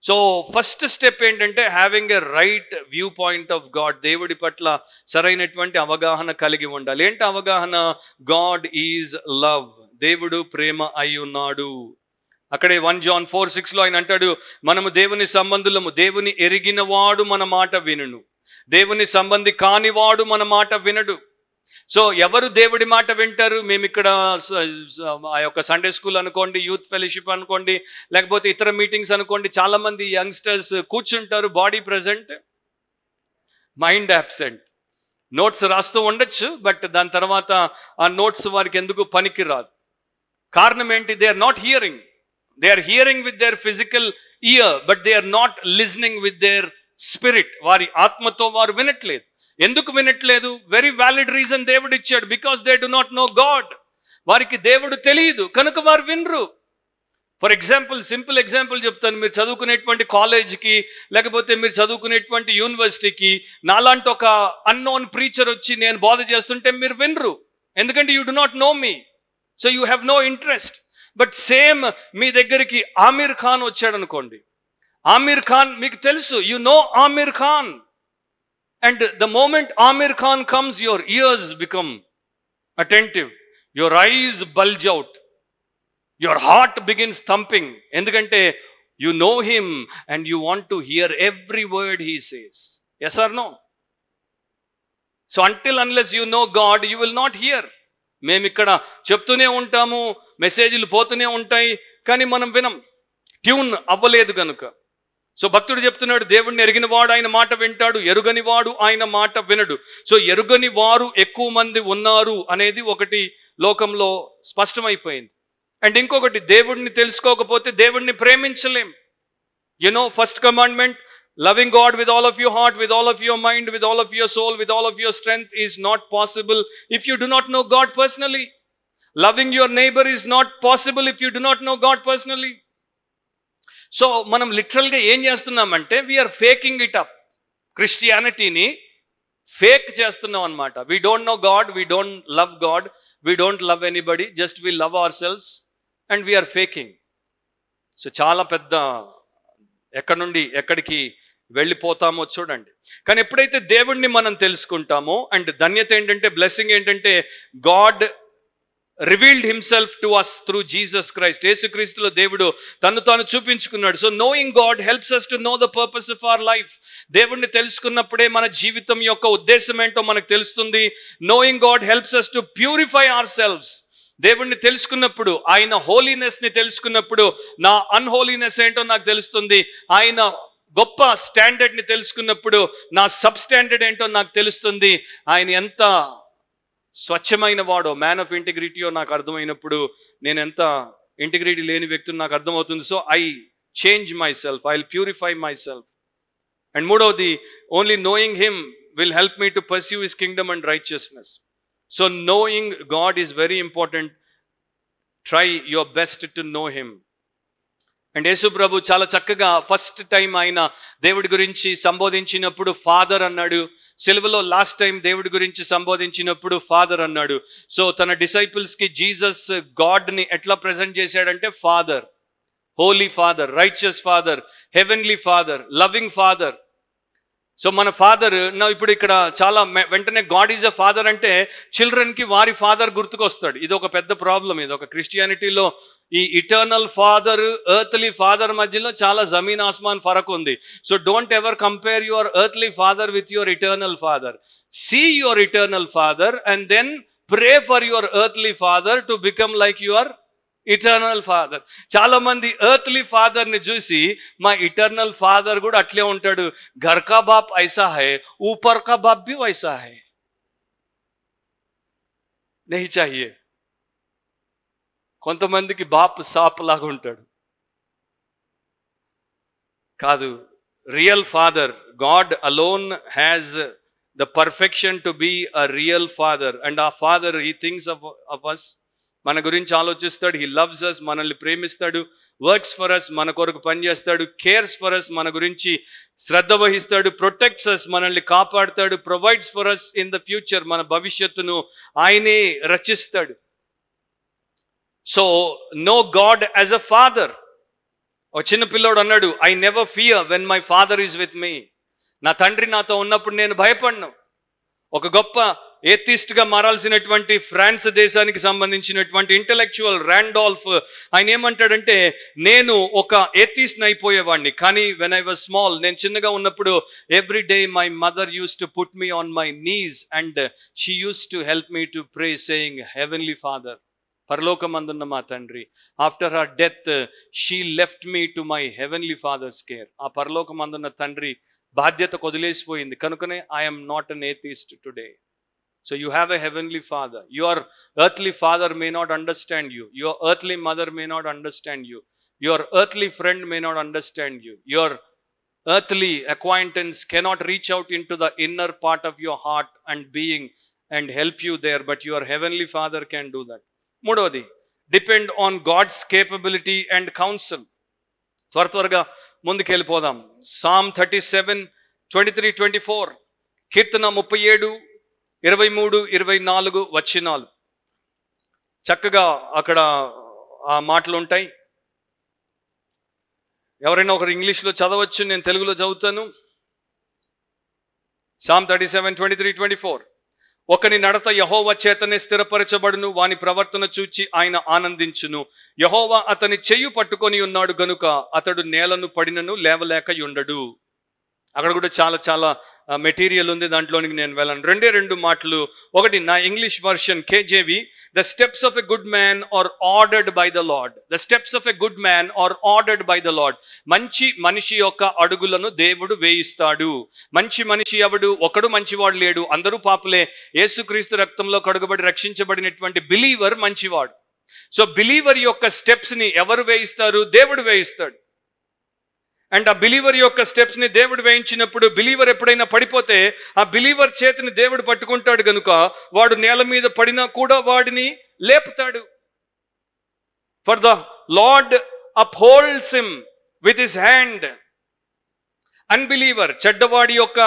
[SPEAKER 1] So first step ఏంటంటే having a right view point of God. దేవుడి పట్ల సరైనటువంటి అవగాహన కలిగి ఉండాలి. ఏంటి అవగాహన? God is love. దేవుడు ప్రేమ అయి ఉన్నాడు. అక్కడే 1 John 4:6 ఆయన అంటాడు, మనము దేవుని సంబంధులము, దేవుని ఎరిగిన వాడు మన మాట వినును, దేవుని సంబంధి కానివాడు మన మాట వినడు. సో ఎవరు దేవుడి మాట వింటారు? మేము ఇక్కడ ఆ యొక్క సండే స్కూల్ అనుకోండి, యూత్ ఫెలోషిప్ అనుకోండి, లేకపోతే ఇతర మీటింగ్స్ అనుకోండి, చాలా మంది యంగ్స్టర్స్ కూర్చుంటారు, body present, mind absent. Notes రాస్తూ ఉండొచ్చు, బట్ దాని తర్వాత ఆ నోట్స్ వారికి ఎందుకు పనికి రాదు. కారణం ఏంటి? They are not hearing. They are hearing with their physical ear, but they are not listening with their spirit. వారి ఆత్మతో వారు వినట్లేదు. ఎందుకు వినట్లేదు? వెరీ వ్యాలిడ్ రీజన్ దేవుడు ఇచ్చాడు. Because they do not know God. వారికి దేవుడు తెలియదు కనుక వారు వినరు. ఫర్ ఎగ్జాంపుల్, సింపుల్ ఎగ్జాంపుల్ చెప్తాను. మీరు చదువుకునేటువంటి కాలేజ్కి, లేకపోతే మీరు చదువుకునేటువంటి యూనివర్సిటీకి నాలాంటి ఒక అన్నోన్ ప్రీచర్ వచ్చి నేను బోధ చేస్తుంటే మీరు వినరు. ఎందుకంటే you do not know me, so you have no interest. But same మీ దగ్గరికి ఆమీర్ ఖాన్ వచ్చాడు అనుకోండి. ఆమీర్ ఖాన్ మీకు తెలుసు, you know Aamir Khan. And the moment Amir Khan comes, your ears become attentive, your eyes bulge out, your heart begins thumping. Endukante you know him and you want to hear every word he says. Yes or no? So until unless you know God, you will not hear. మేము ఇక్కడ చెప్తూనే ఉంటాము, మెసేజ్లు పోతూనే ఉంటాయి, కానీ మనం వినం, ట్యూన్ అవ్వలేదు కనుక. సో భక్తుడు చెప్తున్నాడు, దేవుడిని ఎరిగిన వాడు ఆయన మాట వింటాడు, ఎరుగని వాడు ఆయన మాట వినడు. సో ఎరుగని వారు ఎక్కువ మంది ఉన్నారు అనేది ఒకటి లోకంలో స్పష్టమైపోయింది. అండ్ ఇంకొకటి, దేవుడిని తెలుసుకోకపోతే దేవుడిని ప్రేమించలేం. First commandment, loving God with all of your heart, with all of your mind, with all of your soul, with all of your strength is not possible if you do not know God personally. Loving your neighbor is not possible if you do not know God personally. So మనం లిటరల్గా ఏం చేస్తున్నామంటే we're faking it up. క్రిస్టియానిటీని fake చేస్తున్నాం అనమాట. We don't know God, we don't love God, we don't love anybody, just we love ourselves and we're faking. So చాలా పెద్ద ఎక్కడి నుండి ఎక్కడికి వెళ్ళిపోతామో చూడండి. కానీ ఎప్పుడైతే దేవుణ్ణి మనం తెలుసుకుంటామో, అండ్ ధన్యత ఏంటంటే, బ్లెస్సింగ్ ఏంటంటే, God revealed himself to us through Jesus Christ. యేసుక్రీస్తులో దేవుడు తను తాను చూపించుకున్నాడు. So knowing God helps us to know the purpose of our life. దేవుణ్ణి తెలుసుకున్నప్పుడే మన జీవితం యొక్క ఉద్దేశం ఏంటో మనకు తెలుస్తుంది. Knowing God helps us to purify ourselves. దేవుణ్ణి తెలుసుకున్నప్పుడు, ఆయన హోలీనెస్ని తెలుసుకున్నప్పుడు నా అన్హోలీనెస్ ఏంటో నాకు తెలుస్తుంది. ఆయన గొప్ప స్టాండర్డ్ని తెలుసుకున్నప్పుడు నా సబ్ స్టాండర్డ్ ఏంటో నాకు తెలుస్తుంది. ఆయన ఎంత స్వచ్ఛమైన వాడో, మ్యాన్ ఆఫ్ ఇంటిగ్రిటీయో నాకు అర్థమైనప్పుడు నేను ఎంత ఇంటిగ్రిటీ లేని వ్యక్తిని నాకు అర్థమవుతుంది. So I change myself, I will purify myself. And మూడవది, only knowing him will help me to pursue his kingdom and righteousness. So knowing God is very important. Try your best to know him. And Yesu ప్రభు చాలా చక్కగా first time ఆయన దేవుడి గురించి సంబోధించినప్పుడు father అన్నాడు. సిలువలో last time దేవుడి గురించి సంబోధించినప్పుడు ఫాదర్ అన్నాడు. సో తన డిసైపుల్స్కి జీసస్ గాడ్ని ఎట్లా ప్రజెంట్ చేశాడంటే, father, holy father, righteous father, heavenly father, loving father. So మన ఫాదర్ ఇప్పుడు ఇక్కడ చాలా వెంటనే గాడ్ ఈజ్ అ ఫాదర్ అంటే చిల్డ్రన్కి వారి ఫాదర్ గుర్తుకొస్తాడు. ఇది ఒక పెద్ద ప్రాబ్లం. ఇది ఒక క్రిస్టియానిటీలో ఈ ఇటర్నల్ ఫాదర్, ఎర్త్లీ ఫాదర్ మధ్యలో చాలా జమీన్ ఆస్మాన్ ఫరక్ ఉంది. So don't ever compare your earthly father with your eternal father. See your eternal father and then pray for your earthly father to become like your eternal father. చాలా మంది earthly ఫాదర్ని చూసి మా ఇటర్నల్ ఫాదర్ కూడా అట్లే ఉంటాడు, ఘర్ కా బాప్ ఐసా హై, ఊపర్ కా బాప్ భీ వైసా హై, నహీ చాహియే. కొంతమందికి బాప్ సాప్ లాగా ఉంటాడు. కాదు, real father, God alone has the perfection to be a real father. And ఆ father he thinks of us, మన గురించి ఆలోచిస్తాడు. హీ లవ్స్ అస్, మనల్ని ప్రేమిస్తాడు. వర్క్స్ ఫర్ అస్, మన కొరకు పనిచేస్తాడు. కేర్స్ ఫర్ అస్, మన గురించి శ్రద్ధ వహిస్తాడు. ప్రొటెక్ట్స్ అస్, మనల్ని కాపాడుతాడు. Provides for us in the future, మన భవిష్యత్తును ఆయనే రచిస్తాడు. So know God as a father. ఒక చిన్న పిల్లోడు అన్నాడు, I never fear when my father is with me. నా తండ్రి నాతో ఉన్నప్పుడు నేను భయపడను. ఒక గొప్ప ఏథిస్ట్గా మారాల్సినటువంటి ఫ్రాన్స్ దేశానికి సంబంధించినటువంటి ఇంటలెక్చువల్ రాండాల్ఫ్ ఆయన ఏమంటాడంటే, నేను ఒక ఏథిస్ట్ని అయిపోయేవాడిని, కానీ వెన్ ఐ వాజ్ స్మాల్, నేను చిన్నగా ఉన్నప్పుడు every day my mother used to put me on my knees and she used to help me to pray saying heavenly father, పరలోకమందున్న మా తండ్రి. After her death she left me to my heavenly father's care. ఆ పరలోకమందున్న తండ్రి బాధ్యత వదిలేసిపోయింది, కనుకనే I'm not an atheist today. So you have a heavenly father. Your earthly father may not understand you. Your earthly mother may not understand you. Your earthly friend may not understand you. Your earthly acquaintance cannot reach out into the inner part of your heart and being and help you there, but your heavenly father can do that. మూడవది, depend on God's capability and counsel. త్వరగా ముందుకెళ్ళిపోదాం. Psalm 37:23-24, కీర్తన 37:23-24 వచనాలు. చక్కగా అక్కడ ఆ మాటలు ఉంటాయి. ఎవరైనా ఒకరు ఇంగ్లీష్లో చదవచ్చు, నేను తెలుగులో చదువుతాను. Psalm 37:23-24, ఒకని నడత యెహోవా చేతనే స్థిరపరచబడును, వాని ప్రవర్తన చూచి ఆయన ఆనందించును. యెహోవా అతని చెయ్యి పట్టుకొని ఉన్నాడు గనుక అతడు నేలను పడినను లేవలేక ఉండడు. అక్కడ కూడా చాలా మెటీరియల్ ఉంది, దాంట్లోనికి నేను వెళ్ళను. రెండు మాటలు. ఒకటి, నా English version KJV, the steps of a good man are ordered by the Lord. The steps of a good man are ordered by the Lord. మంచి మనిషి యొక్క అడుగులను దేవుడు వేయిస్తాడు. మంచి మనిషి ఎవడు? ఒకడు మంచివాడు లేడు, అందరూ పాపులే. యేసుక్రీస్తు రక్తంలో కడుగబడి రక్షించబడినటువంటి బిలీవర్ మంచివాడు. సో బిలీవర్ యొక్క స్టెప్స్ ని ఎవరు వేయిస్తారు? దేవుడు వేయిస్తాడు. అండ్ ఆ బిలీవర్ యొక్క స్టెప్స్ ని దేవుడు వేయించినప్పుడు బిలీవర్ ఎప్పుడైనా పడిపోతే ఆ బిలీవర్ చేతిని దేవుడు పట్టుకుంటాడు గనుక వాడు నేల మీద పడినా కూడా వాడిని లేపుతాడు. For the Lord upholds him with his hand. Unbeliever, చెడ్డవాడి యొక్క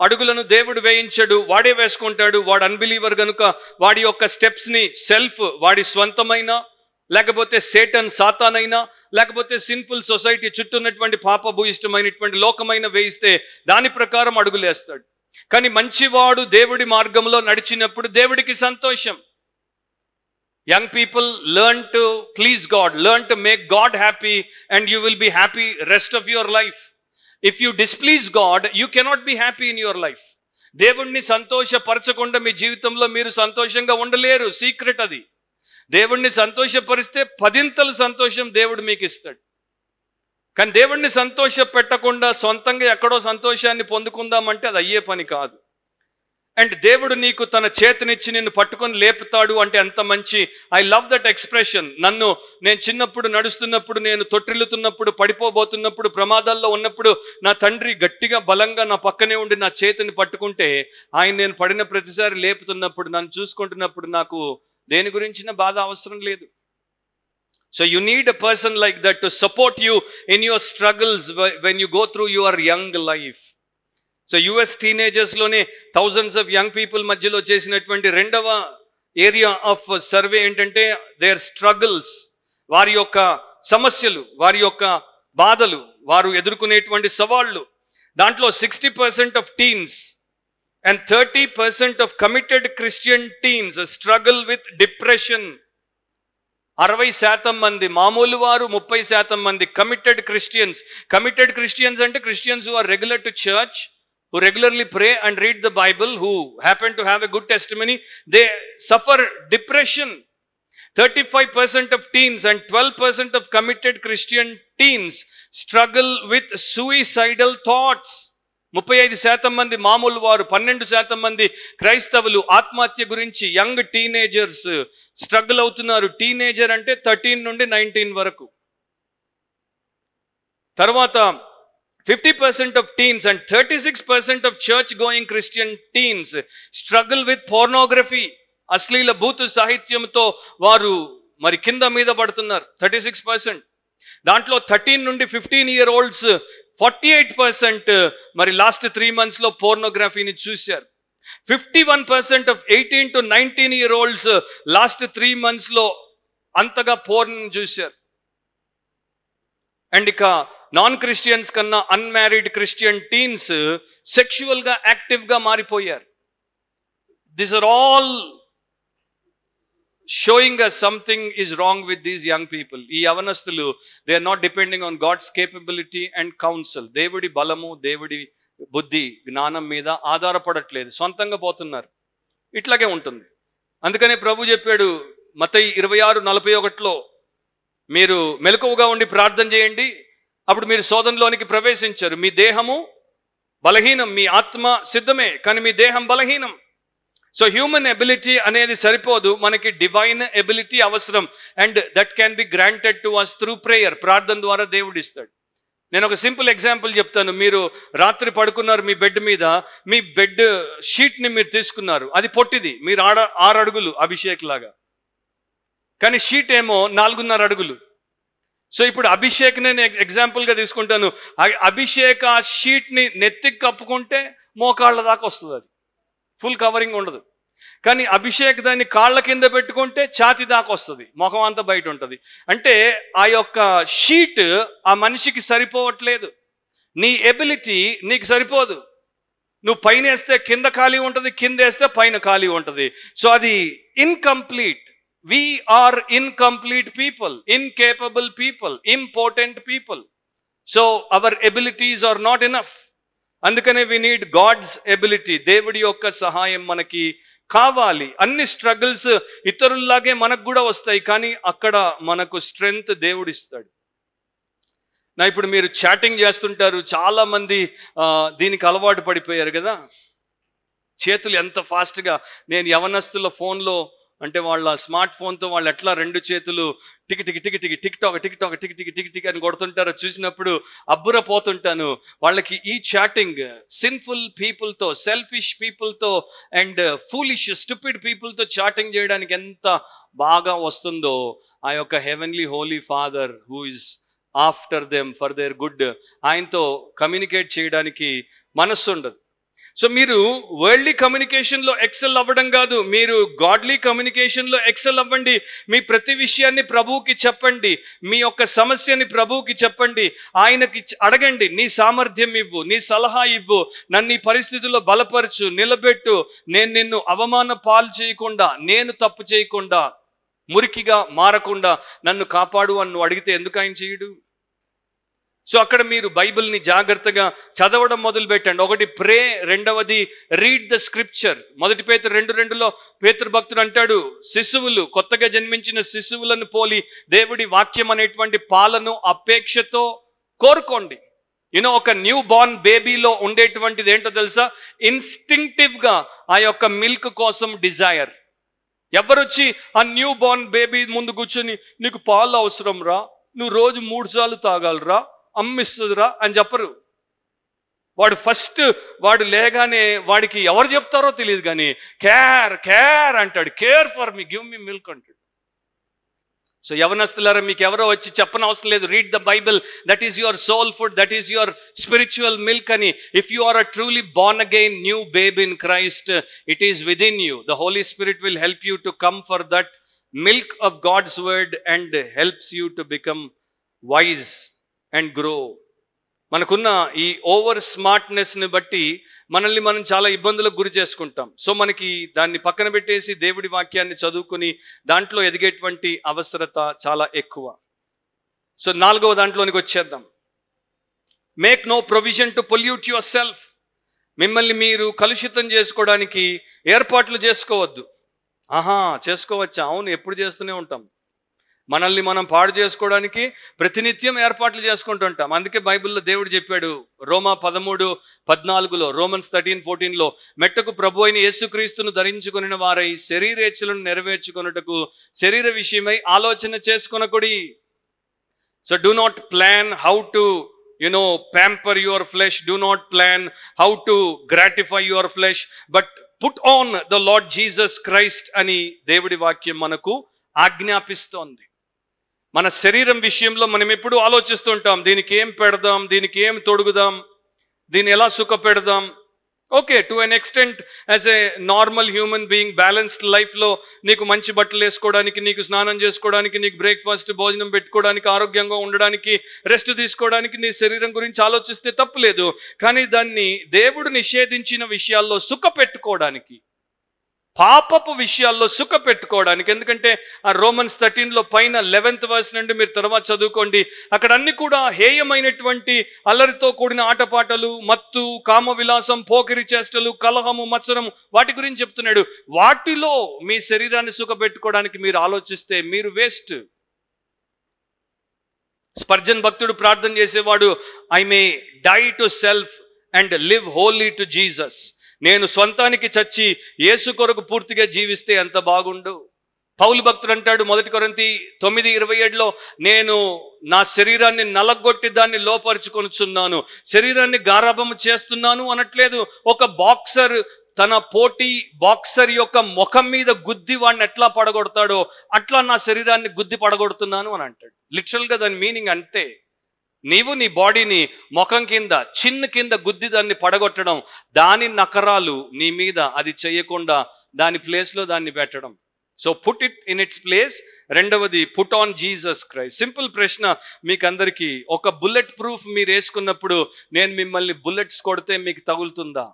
[SPEAKER 1] అడుగులను దేవుడు వేయించడు, వాడే వేసుకుంటాడు. వాడు అన్బిలీవర్ గనుక వాడి యొక్క స్టెప్స్ ని సెల్ఫ్, వాడి స్వంతమైన, లేకపోతే సేటన్ సాతానైనా, లేకపోతే సిన్ఫుల్ సొసైటీ చుట్టూ ఉన్నటువంటి పాపభూయిష్టమైనటువంటి లోకమైన వేయిస్తే దాని ప్రకారం అడుగులేస్తాడు. కానీ మంచివాడు దేవుడి మార్గంలో నడిచినప్పుడు దేవుడికి సంతోషం. Young people, learn to please God, learn to make God happy and you will be happy rest of your life. If you displease God you cannot be happy in your life. దేవుణ్ణి సంతోషపరచకుండా మీ జీవితంలో మీరు సంతోషంగా ఉండలేరు. Secret అది. దేవుణ్ణి సంతోషపరిస్తే 10 సంతోషం దేవుడు మీకు ఇస్తాడు. కానీ దేవుణ్ణి సంతోష పెట్టకుండా సొంతంగా ఎక్కడో సంతోషాన్ని పొందుకుందామంటే అది అయ్యే పని కాదు. అండ్ దేవుడు నీకు తన చేతినిచ్చి నిన్ను పట్టుకొని లేపుతాడు అంటే ఎంత మంచి. I love that expression. నేను చిన్నప్పుడు నడుస్తున్నప్పుడు, నేను తొట్టిల్లుతున్నప్పుడు, పడిపోబోతున్నప్పుడు, ప్రమాదాల్లో ఉన్నప్పుడు నా తండ్రి గట్టిగా బలంగా నా పక్కనే ఉండి నా చేతిని పట్టుకుంటే ఆయన నేను పడిన ప్రతిసారి లేపుతున్నప్పుడు, నన్ను చూసుకుంటున్నప్పుడు నాకు దేని గురించిన బాధ అవసరం లేదు. So you need a person like that to support you in your struggles when you go through your young life. So US టీనేజర్స్లోనే థౌజండ్స్ ఆఫ్ యంగ్ పీపుల్ మధ్యలో చేసినటువంటి రెండవ ఏరియా ఆఫ్ సర్వే ఏంటంటే దేర్ స్ట్రగుల్స్, వారి యొక్క సమస్యలు, వారి యొక్క బాధలు, వారు ఎదుర్కొనేటువంటి సవాళ్ళు. దాంట్లో 60% of teens and 30% of committed Christian teens struggle with depression. 60% మంది మామూలు వారు, 30% మంది కమిటెడ్ క్రిస్టియన్స్. కమిటెడ్ క్రిస్టియన్స్ అంటే Christians who are regular to church, who regularly pray and read the Bible, who happen to have a good testimony, they suffer depression. 35% of teens and 12% of committed Christian teens struggle with suicidal thoughts. 35% మంది మామూలు వారు, 12% మంది క్రైస్తవులు ఆత్మహత్య గురించి young teenagers struggle అవుతున్నారు. Teenager అంటే 13 నుండి 19 వరకు. తర్వాత 50% of teens and 36% of church going Christian teens struggle with pornography. అశ్లీల భూతు సాహిత్యంతో వారు మరి కింద మీద పడుతున్నారు. 36%. దాంట్లో 13 నుండి 15 year olds 48% మరి లాస్ట్ 3 months లో పోర్నోగ్రఫీని చూశారు. 51% of 18 to 19 year olds last 3 months లో అంతగా పోర్న్ చూశారు. అండ్ ఇక నాన్ క్రిస్టియన్స్ కన్నా అన్మ్యారీడ్ క్రిస్టియన్ టీన్స్ సెక్షువల్గా యాక్టివ్గా మారిపోయారు. These are all showing us something is wrong with these young people. ఈ యవనస్తులు they are not depending on God's capability and counsel. దేవుడి బలము, దేవుడి బుద్ధి, జ్ఞానం మీద ఆధారపడట్లేదు, సొంతంగా పోతున్నారు. ఇట్లాగే ఉంటుంది. అందుకనే ప్రభు చెప్పాడు మత్తయి 26:41, మీరు మెలకువగా ఉండి ప్రార్థన చేయండి, అప్పుడు మీరు శోధనలోనికి ప్రవేశించరు. మీ దేహము బలహీనం, మీ ఆత్మ సిద్ధమే, కానీ మీ దేహం బలహీనం. సో హ్యూమన్ ఎబిలిటీ అనేది సరిపోదు, మనకి డివైన్ ఎబిలిటీ అవసరం. And that can be granted to us through prayer. ప్రార్థన ద్వారా దేవుడు ఇస్తాడు. నేను ఒక సింపుల్ ఎగ్జాంపుల్ చెప్తాను. మీరు రాత్రి పడుకున్నారు మీ బెడ్ మీద, మీ బెడ్ షీట్ని మీరు తీసుకున్నారు, అది పొట్టిది, మీరు 6 అడుగులు అభిషేక్ లాగా, కానీ షీట్ ఏమో 4.5 అడుగులు. సో ఇప్పుడు అభిషేక్ నేను ఎగ్జాంపుల్గా తీసుకుంటాను. అభిషేక్ ఆ షీట్ని నెత్తికి కప్పుకుంటే మోకాళ్ళ దాకా వస్తుంది, అది ఫుల్ కవరింగ్ ఉండదు. కానీ అభిషేక్ దాన్ని కాళ్ళ కింద పెట్టుకుంటే ఛాతి దాకా వస్తుంది, ముఖం అంతా బయట ఉంటుంది. అంటే ఆ యొక్క షీట్ ఆ మనిషికి సరిపోవట్లేదు. నీ ఎబిలిటీ నీకు సరిపోదు. నువ్వు పైన వేస్తే కింద ఖాళీ ఉంటుంది, కింద వేస్తే పైన ఖాళీ ఉంటుంది. సో అది incomplete. We are incomplete people, incapable people, impotent people. So our abilities are not enough. అందుకనే we need God's ability. దేవుడి యొక్క సహాయం మనకి కావాలి. అన్ని స్ట్రగుల్స్ ఇతరుల్లాగే మనకు కూడా వస్తాయి, కానీ అక్కడ మనకు స్ట్రెంగ్త్ దేవుడు ఇస్తాడు. నా ఇప్పుడు మీరు చాటింగ్ చేస్తుంటారు, చాలా మంది దీనికి అలవాటు పడిపోయారు కదా. చేతులు ఎంత ఫాస్ట్గా, నేను యవనస్తుల ఫోన్లో అంటే వాళ్ళ స్మార్ట్ ఫోన్తో వాళ్ళు ఎట్లా 2 చేతులు tick tick tick tick tick tock tick tock tick tick tick tick అని కొడుతుంటారో చూసినప్పుడు అబ్బుర పోతుంటాను. వాళ్ళకి ఈ చాటింగ్ సిన్ఫుల్ పీపుల్తో, సెల్ఫిష్ పీపుల్తో అండ్ ఫూలిష్ స్టూపిడ్ పీపుల్తో చాటింగ్ చేయడానికి ఎంత బాగా వస్తుందో, ఆ యొక్క heavenly holy father who is after them for their good, ఆయనతో కమ్యూనికేట్ చేయడానికి మనస్సు ఉండదు. సో మీరు వరల్డ్లీ కమ్యూనికేషన్లో ఎక్సెల్ అవ్వడం కాదు, మీరు గాడ్లీ కమ్యూనికేషన్లో ఎక్సెల్ అవ్వండి. మీ ప్రతి విషయాన్ని ప్రభువుకి చెప్పండి, మీ యొక్క సమస్యని ప్రభువుకి చెప్పండి, ఆయనకి అడగండి, నీ సామర్థ్యం ఇవ్వు, నీ సలహా ఇవ్వు, నన్ను ఈ పరిస్థితుల్లో బలపరచు, నిలబెట్టు, నేను నిన్ను అవమాన పాలు చేయకుండా, నేను తప్పు చేయకుండా, మురికిగా మారకుండా నన్ను కాపాడు అని నువ్వు అడిగితే ఎందుకు ఆయన చేయడు? సో అక్కడ మీరు బైబిల్ని జాగ్రత్తగా చదవడం మొదలు పెట్టండి. ఒకటి ప్రే, రెండవది రీడ్ ద స్క్రిప్చర్. 1 పేతురు 2:2 పేతురు భక్తుడు అంటాడు, శిశువులు, కొత్తగా జన్మించిన శిశువులను పోలి దేవుడి వాక్యం అనేటువంటి పాలను అపేక్షతో కోరుకోండి. ఒక న్యూ బార్న్ బేబీలో ఉండేటువంటిది ఏంటో తెలుసా? ఇన్స్టింక్టివ్గా ఆ యొక్క మిల్క్ కోసం డిజైర్. ఎవరొచ్చి ఆ న్యూ బార్న్ బేబీ ముందు కూర్చొని నీకు పాలు అవసరం రా, నువ్వు రోజు 3 సార్లు తాగాలరా, అమ్మిస్తుందిరా అని చెప్పరు. వాడు లేగానే వాడికి ఎవరు చెప్తారో తెలియదు, కానీ కేర్ కేర్ అంటాడు, care for me, give me milk అంటాడు. సో యవనస్తులారా, మీకు ఎవరో వచ్చి చెప్పనవసరం లేదు, read the Bible, that is your soul food, that is your spiritual milk అని. If you are a truly born again new babe in Christ, it is within you. The Holy Spirit will help you to come for that milk of God's word and helps you to become wise and grow. మనకున్న ఈ over స్మార్ట్నెస్ని బట్టి మనల్ని మనం చాలా ఇబ్బందులకు గురి చేసుకుంటాం. So మనకి దాన్ని పక్కన పెట్టేసి దేవుడి వాక్యాన్ని చదువుకుని దాంట్లో ఎదిగేటువంటి అవసరత చాలా ఎక్కువ. సో 4వ దాంట్లోనికి వచ్చేద్దాం. Make no provision to pollute yourself. మిమ్మల్ని మీరు కలుషితం చేసుకోవడానికి ఏర్పాట్లు చేసుకోవద్దు. చేసుకోవచ్చా? అవును, ఎప్పుడు చేస్తూనే ఉంటాం. మనల్ని మనం పాడు చేసుకోవడానికి ప్రతినిత్యం ఏర్పాట్లు చేసుకుంటుంటాం. అందుకే బైబిల్లో దేవుడు చెప్పాడు, రోమా 13:14, రోమన్స్ 13:14, మెట్టకు ప్రభు అయిన యేసుక్రీస్తును ధరించుకుని వారై శరీరేచ్ఛలను నెరవేర్చుకొనుటకు శరీర విషయమై ఆలోచన చేసుకొనకుడి. So do not plan how to pamper your flesh, do not plan how to gratify your flesh, but put on the Lord Jesus Christ అని దేవుడి వాక్యం మనకు ఆజ్ఞాపిస్తోంది. మన శరీరం విషయంలో మనం ఎప్పుడు ఆలోచిస్తూ ఉంటాం, దీనికి ఏం పెడదాం, దీనికి ఏం తొడుగుదాం, దీన్ని ఎలా సుఖ పెడదాం. Okay, to an extent as a normal human being balanced లైఫ్లో నీకు మంచి బట్టలు వేసుకోవడానికి, నీకు స్నానం చేసుకోవడానికి, నీకు బ్రేక్ఫాస్ట్ భోజనం పెట్టుకోవడానికి, ఆరోగ్యంగా ఉండడానికి, రెస్ట్ తీసుకోవడానికి నీ శరీరం గురించి ఆలోచిస్తే తప్పులేదు. కానీ దాన్ని దేవుడు నిషేధించిన విషయాల్లో సుఖ పెట్టుకోవడానికి, పాపపు విషయాల్లో సుఖ పెట్టుకోవడానికి, ఎందుకంటే ఆ రోమన్స్ 13లో పైన 11th verse నుండి మీరు తర్వాత చదువుకోండి. అక్కడ అన్ని కూడా హేయమైనటువంటి అల్లరితో కూడిన ఆటపాటలు, మత్తు, కామ విలాసం, పోకిరి చేష్టలు, కలహము, మత్సరము, వాటి గురించి చెప్తున్నాడు. వాటిలో మీ శరీరాన్ని సుఖ పెట్టుకోవడానికి మీరు ఆలోచిస్తే మీరు వేస్ట్. స్పర్జన్ భక్తుడు ప్రార్థన చేసేవాడు, I may die to self and live holy to Jesus. నేను స్వంతానికి చచ్చి యేసు కొరకు పూర్తిగా జీవిస్తే ఎంత బాగుండు. పౌలు భక్తుడు అంటాడు 1 కొరింథీ 9:27లో, నేను నా శరీరాన్ని నలగొట్టి దాన్ని లోపరుచుకొనుచున్నాను, శరీరాన్ని గారాభము చేస్తున్నాను అనట్లేదు. ఒక బాక్సర్ తన పోటీ బాక్సర్ యొక్క ముఖం మీద గుద్ది వాడిని ఎట్లా పడగొడతాడో అట్లా నా శరీరాన్ని గుద్ది పడగొడుతున్నాను అని అంటాడు. లిటరల్గా దాని మీనింగ్ అంతే. నీవు నీ బాడీని ముఖం కింద, చిన్న కింద గుద్ది దాన్ని పడగొట్టడం, దాని నకరాలు నీ మీద అది చేయకుండా దాని ప్లేస్లో దాన్ని పెట్టడం. So put it in its place. రెండవది, put on Jesus Christ. Simple ప్రశ్న మీకు అందరికీ, ఒక బుల్లెట్ ప్రూఫ్ మీరు వేసుకున్నప్పుడు నేను మిమ్మల్ని బుల్లెట్స్ కొడితే మీకు తగులుతుందా?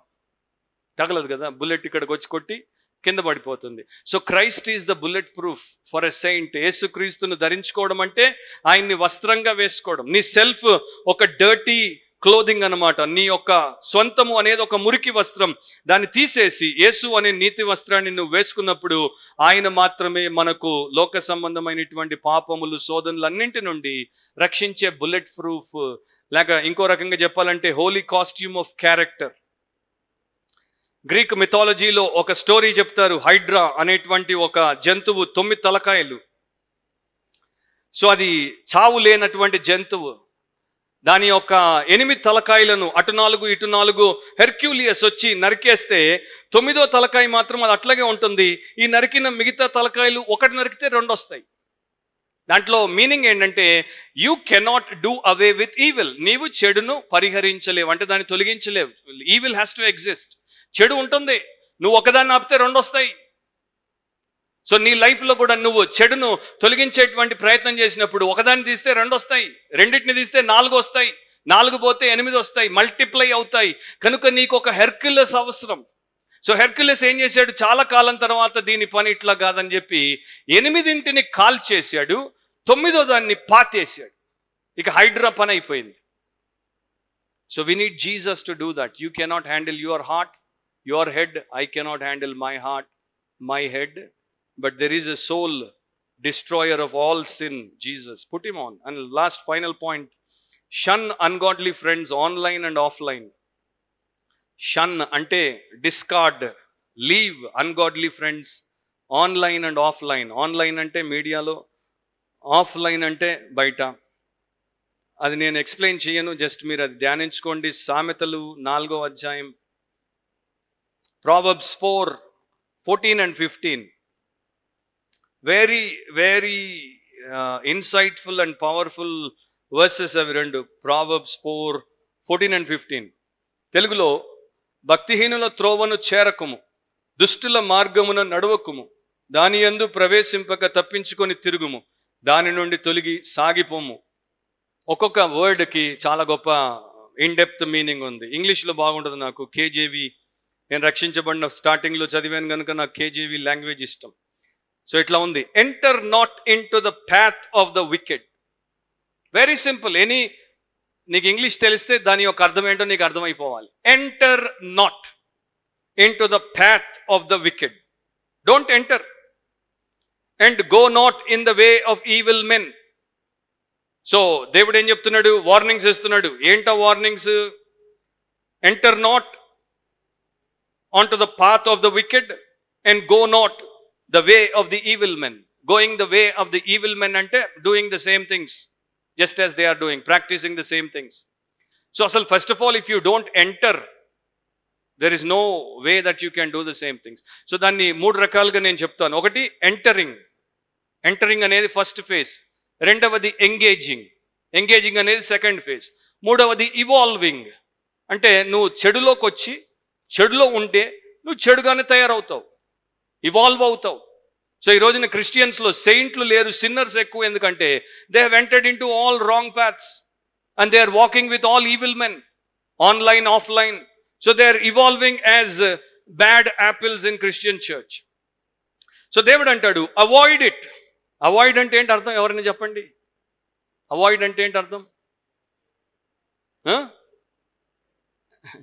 [SPEAKER 1] తగలదు కదా, బుల్లెట్ ఇక్కడికి వచ్చి కొట్టి కింద పడిపోతుంది. So Christ is the bullet proof for a saint. యేసుక్రీస్తును ధరించుకోవడం అంటే ఆయన్ని వస్త్రంగా వేసుకోవడం. నీ సెల్ఫ్ ఒక డర్టీ క్లోదింగ్ అనమాట. నీ యొక్క సొంతము అనేది ఒక మురికి వస్త్రం. దాన్ని తీసేసి యేసు అనే నీతి వస్త్రాన్ని నువ్వు వేసుకున్నప్పుడు ఆయన మాత్రమే మనకు లోక సంబంధమైనటువంటి పాపములు, శోధనలు అన్నింటి నుండి రక్షించే బుల్లెట్ ప్రూఫ్, లేక ఇంకో రకంగా చెప్పాలంటే holy costume of character. Greek మిథాలజీలో ఒక స్టోరీ చెప్తారు. హైడ్రా అనేటువంటి ఒక జంతువు 9 తలకాయలు. సో అది చావు లేనటువంటి జంతువు. దాని యొక్క 8 తలకాయలను అటు 4 ఇటు 4 హెర్క్యూలియస్ వచ్చి నరికేస్తే 9వ తలకాయ మాత్రం అది అట్లాగే ఉంటుంది. ఈ నరికిన మిగతా తలకాయలు ఒకటి నరికితే 2 వస్తాయి. దాంట్లో మీనింగ్ ఏంటంటే you cannot do away with evil. నీవు చెడును పరిహరించలేవు, అంటే దాన్ని తొలగించలేవు. Evil has to exist. చెడు ఉంటుంది, నువ్వు ఒకదాన్ని ఆపితే 2 వస్తాయి. సో నీ లైఫ్లో కూడా నువ్వు చెడును తొలగించేటువంటి ప్రయత్నం చేసినప్పుడు ఒకదాన్ని తీస్తే 2 వస్తాయి, రెండింటిని తీస్తే 4 వస్తాయి, 4 పోతే 8 వస్తాయి, మల్టిప్లై అవుతాయి. కనుక నీకు ఒక హెర్క్యులస్ అవసరం. సో హెర్క్యులస్ ఏం చేశాడు, చాలా కాలం తర్వాత దీని పని ఇట్లా కాదని చెప్పి 8 కాల్ చేశాడు, 9వ దాన్ని పాతేశాడు. ఇక హైడ్రా పని అయిపోయింది. So we need Jesus to do that. You cannot handle your heart, your head. I cannot handle my heart, my head. But there is a soul destroyer of all sin, Jesus. Put him on. And last final point, shun ungodly friends online and offline. Shun ante discard, leave ungodly friends online and offline. Online ante media lo, offline ante baita. అది నేను explain చేయను, just మీరు అది ధ్యానించుకోండి. సామెతలు 4వ అధ్యాయం, Proverbs 4:14 and 15. Very very insightful and powerful versus అవి రెండు. Proverbs 4:14 and 15. తెలుగులో, భక్తిహీనుల త్రోవను చేరకుము, దుష్టుల మార్గమున నడవకుము, దాని యందు ప్రవేశింపక తప్పించుకొని తిరుగుము, దాని నుండి తొలగి సాగిపోము. ఒక్కొక్క వర్డ్కి చాలా గొప్ప ఇన్డెప్త్ మీనింగ్ ఉంది. ఇంగ్లీష్లో బాగుంటుంది నాకు. కేజేవి, నేను రక్షించబడిన స్టార్టింగ్లో చదివాను కనుక నాకు కేజేవి లాంగ్వేజ్ ఇష్టం. సో ఇట్లా ఉంది, enter not into the path of the wicked. Very simple. నీకు ఇంగ్లీష్ తెలిస్తే దాని యొక్క అర్థం ఏంటో నీకు అర్థమైపోవాలి. Enter not into the path of the wicked. Don't enter. And go not in the way of evil men. So దేవుడు ఏం చెప్తున్నాడు, వార్నింగ్స్ ఇస్తున్నాడు. ఏంటా warnings? Enter not onto the path of the wicked and go not the way of the evil men. Going the way of the evil men అంటే doing the same things just as they are doing, practicing the same things. So asal first of all, if you don't enter, there is no way that you can do the same things. So danni మూడు రకాలుగా నేను చెప్తాను. ఒకటి entering అనేది first phase, రెండవది engaging అనేది second phase, మూడవది evolving అంటే నువ్వు చెడులోకి వచ్చి చెడులో ఉంటే నువ్వు చెడుగానే తయారవుతావు, ఇవాల్వ్ అవుతావు. సో ఈ రోజున క్రిస్టియన్స్లో సెయింట్లు లేరు, సిన్నర్స్ ఎక్కువ. ఎందుకంటే they have entered into all wrong paths and they are walking with all evil men, online offline. So they are evolving as bad apples in Christian church. So దేవుడు అంటాడు avoid it. Avoid అంటే ఏంటి అర్థం? ఎవరైనా చెప్పండి. Avoid అంటే ఏంటి అర్థం?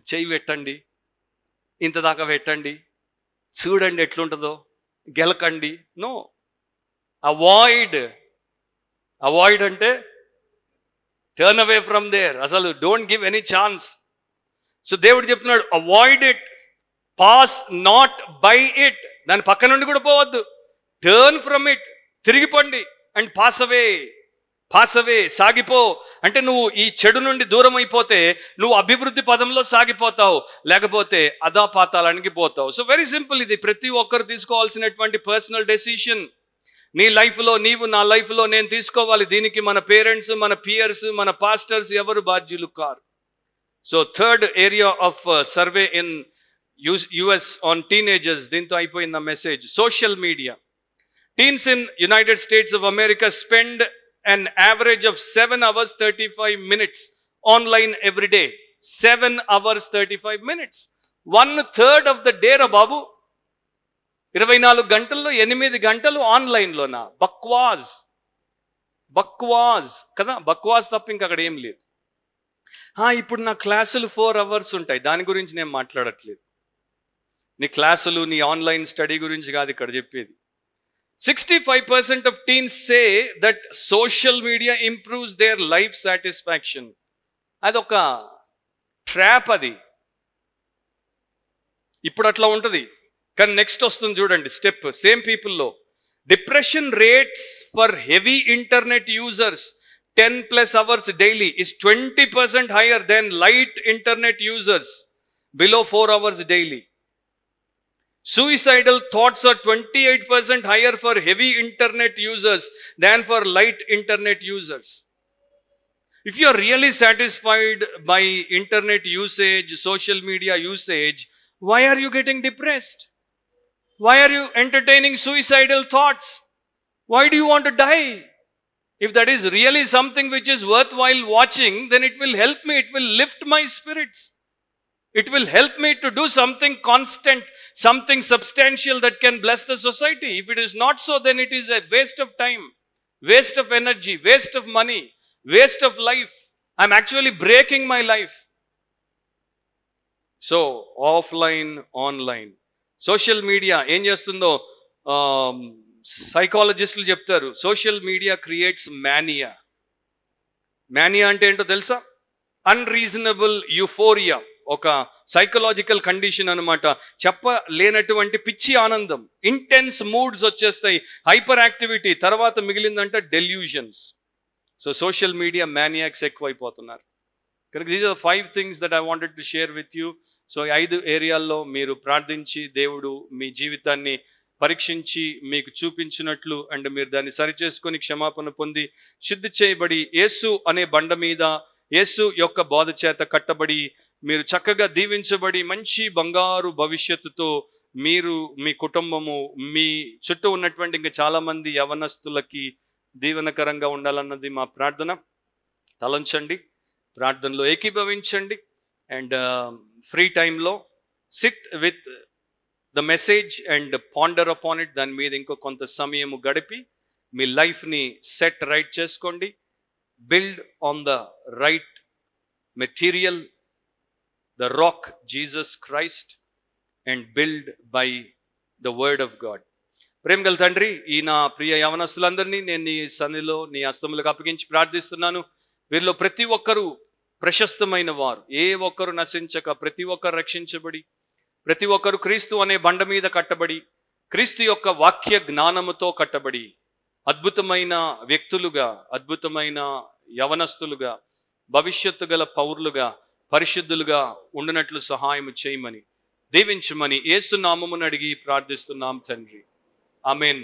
[SPEAKER 1] చెయ్యి పెట్టండి, ఇంత దాకా పెట్టండి, చూడండి ఎట్లుంటుందో, గెలకండి. No, avoid. అవాయిడ్ అంటే టర్న్ అవే ఫ్రమ్ దేర్. అసలు don't give any chance. So దేవుడు చెప్తున్నాడు avoid it, pass not by it. దాని పక్క నుండి కూడా పోవద్దు. టర్న్ ఫ్రమ్ ఇట్, తిరిగిపోండి. And pass away, pass away, సాగిపో. అంటే నువ్వు ఈ చెడు నుండి దూరం అయిపోతే నువ్వు అభివృద్ధి పదంలో సాగిపోతావు, లేకపోతే అధాపాతాళానికి పోతావు. So very simple. ఇది ప్రతి ఒక్కరు తీసుకోవాల్సినటువంటి పర్సనల్ డెసిషన్. నీ లైఫ్లో నీవు, నా లైఫ్లో నేను తీసుకోవాలి. దీనికి మన పేరెంట్స్, మన పియర్స్, మన పాస్టర్స్ ఎవరు బాధ్యులు car. So third area of survey in US on teenagers. దీంతో అయిపోయింది నా message. Social media. Teens in United States of America spend an average of 7 hours 35 minutes online every day. 7 hours 35 minutes. 1/3 of the day రా బాబు. 24 గంటల్లో 8 గంటలు ఆన్లైన్లోనా? బక్వాజ్, బక్వాజ్ కదా. బక్వాజ్ తప్ప ఇంక అక్కడ ఏం లేదు. ఇప్పుడు నా క్లాసులు 4 hours ఉంటాయి, దాని గురించి నేను మాట్లాడట్లేదు. నీ క్లాసులు, నీ ఆన్లైన్ స్టడీ గురించి కాదు ఇక్కడ చెప్పేది. 65% of teens say that social media improves their life satisfaction. అదొక ట్రాప్. అది ఇప్పుడు అట్లా ఉంటుంది, కానీ నెక్స్ట్ వస్తుంది చూడండి స్టెప్. సేమ్ పీపుల్లో depression rates for heavy internet users 10+ hours daily is 20% higher than light internet users below 4 hours daily. Suicidal thoughts are 28% higher for heavy internet users than for light internet users. If you are really satisfied by internet usage, social media usage, why are you getting depressed? Why are you entertaining suicidal thoughts? Why do you want to die? If that is really something which is worthwhile watching, then it will help me, it will lift my spirits. It will help me to do something constant, something substantial that can bless the society. If it is not so, then it is a waste of time, waste of energy, waste of money, waste of life. I'm actually breaking my life. So, offline, online. Social media, ఏం చేస్తుందో సైకాలజిస్టులు చెప్తారు. Social media creates mania. Mania అంటే ఏంటో తెలుసా? Unreasonable euphoria. ఒక psychological condition అనమాట. చెప్పలేనటువంటి పిచ్చి ఆనందం, ఇంటెన్స్ మూడ్స్ వచ్చేస్తాయి, హైపర్ యాక్టివిటీ. తర్వాత మిగిలిందంటే delusions. So social media maniacs ఎక్కువైపోతున్నారు. కనుక these are 5 things that I wanted to share with you. So 5 ఏరియాల్లో మీరు ప్రార్థించి దేవుడు మీ జీవితాన్ని పరీక్షించి మీకు చూపించినట్లు, అండ్ మీరు దాన్ని సరిచేసుకొని క్షమాపణ పొంది శుద్ధి చేయబడి యేసు అనే బండ మీద యేసు యొక్క బోధ చేత కట్టబడి మీరు చక్కగా దీవించబడి మంచి బంగారు భవిష్యత్తుతో మీరు, మీ కుటుంబము, మీ చుట్టూ ఉన్నటువంటి ఇంకా చాలామంది యవనస్తులకి దీవెనకరంగా ఉండాలన్నది మా ప్రార్థన. తలంచండి, ప్రార్థనలో ఏకీభవించండి. అండ్ ఫ్రీ టైంలో SIT with the message and ponder upon it. దాని మీద ఇంకో కొంత సమయము గడిపి మీ లైఫ్ని సెట్ రైట్ చేసుకోండి. Build on the right material, the rock Jesus Christ, and build by the word of God. ప్రేమగల తండ్రి, ఈ నా ప్రియ యవనస్తులందరినీ నేను నీ సన్నిధిలో నీ హస్తములకు అప్పగించి ప్రార్థిస్తున్నాను. వీరిలో ప్రతి ఒక్కరూ ప్రశస్తమైన వారు, ఏ ఒక్కరు నశించక ప్రతి ఒక్కరు రక్షించబడి, ప్రతి ఒక్కరు క్రీస్తు అనే బండ మీద కట్టబడి, క్రీస్తు యొక్క వాక్య జ్ఞానముతో కట్టబడి అద్భుతమైన వ్యక్తులుగా, అద్భుతమైన యవనస్తులుగా, భవిష్యత్తు గల పౌరులుగా, పరిశుద్ధులుగా ఉండినట్లు సహాయం చేయమని, దీవించమని యేసు నామమున అడిగి ప్రార్థిస్తున్నాం తండ్రి. ఆమేన్.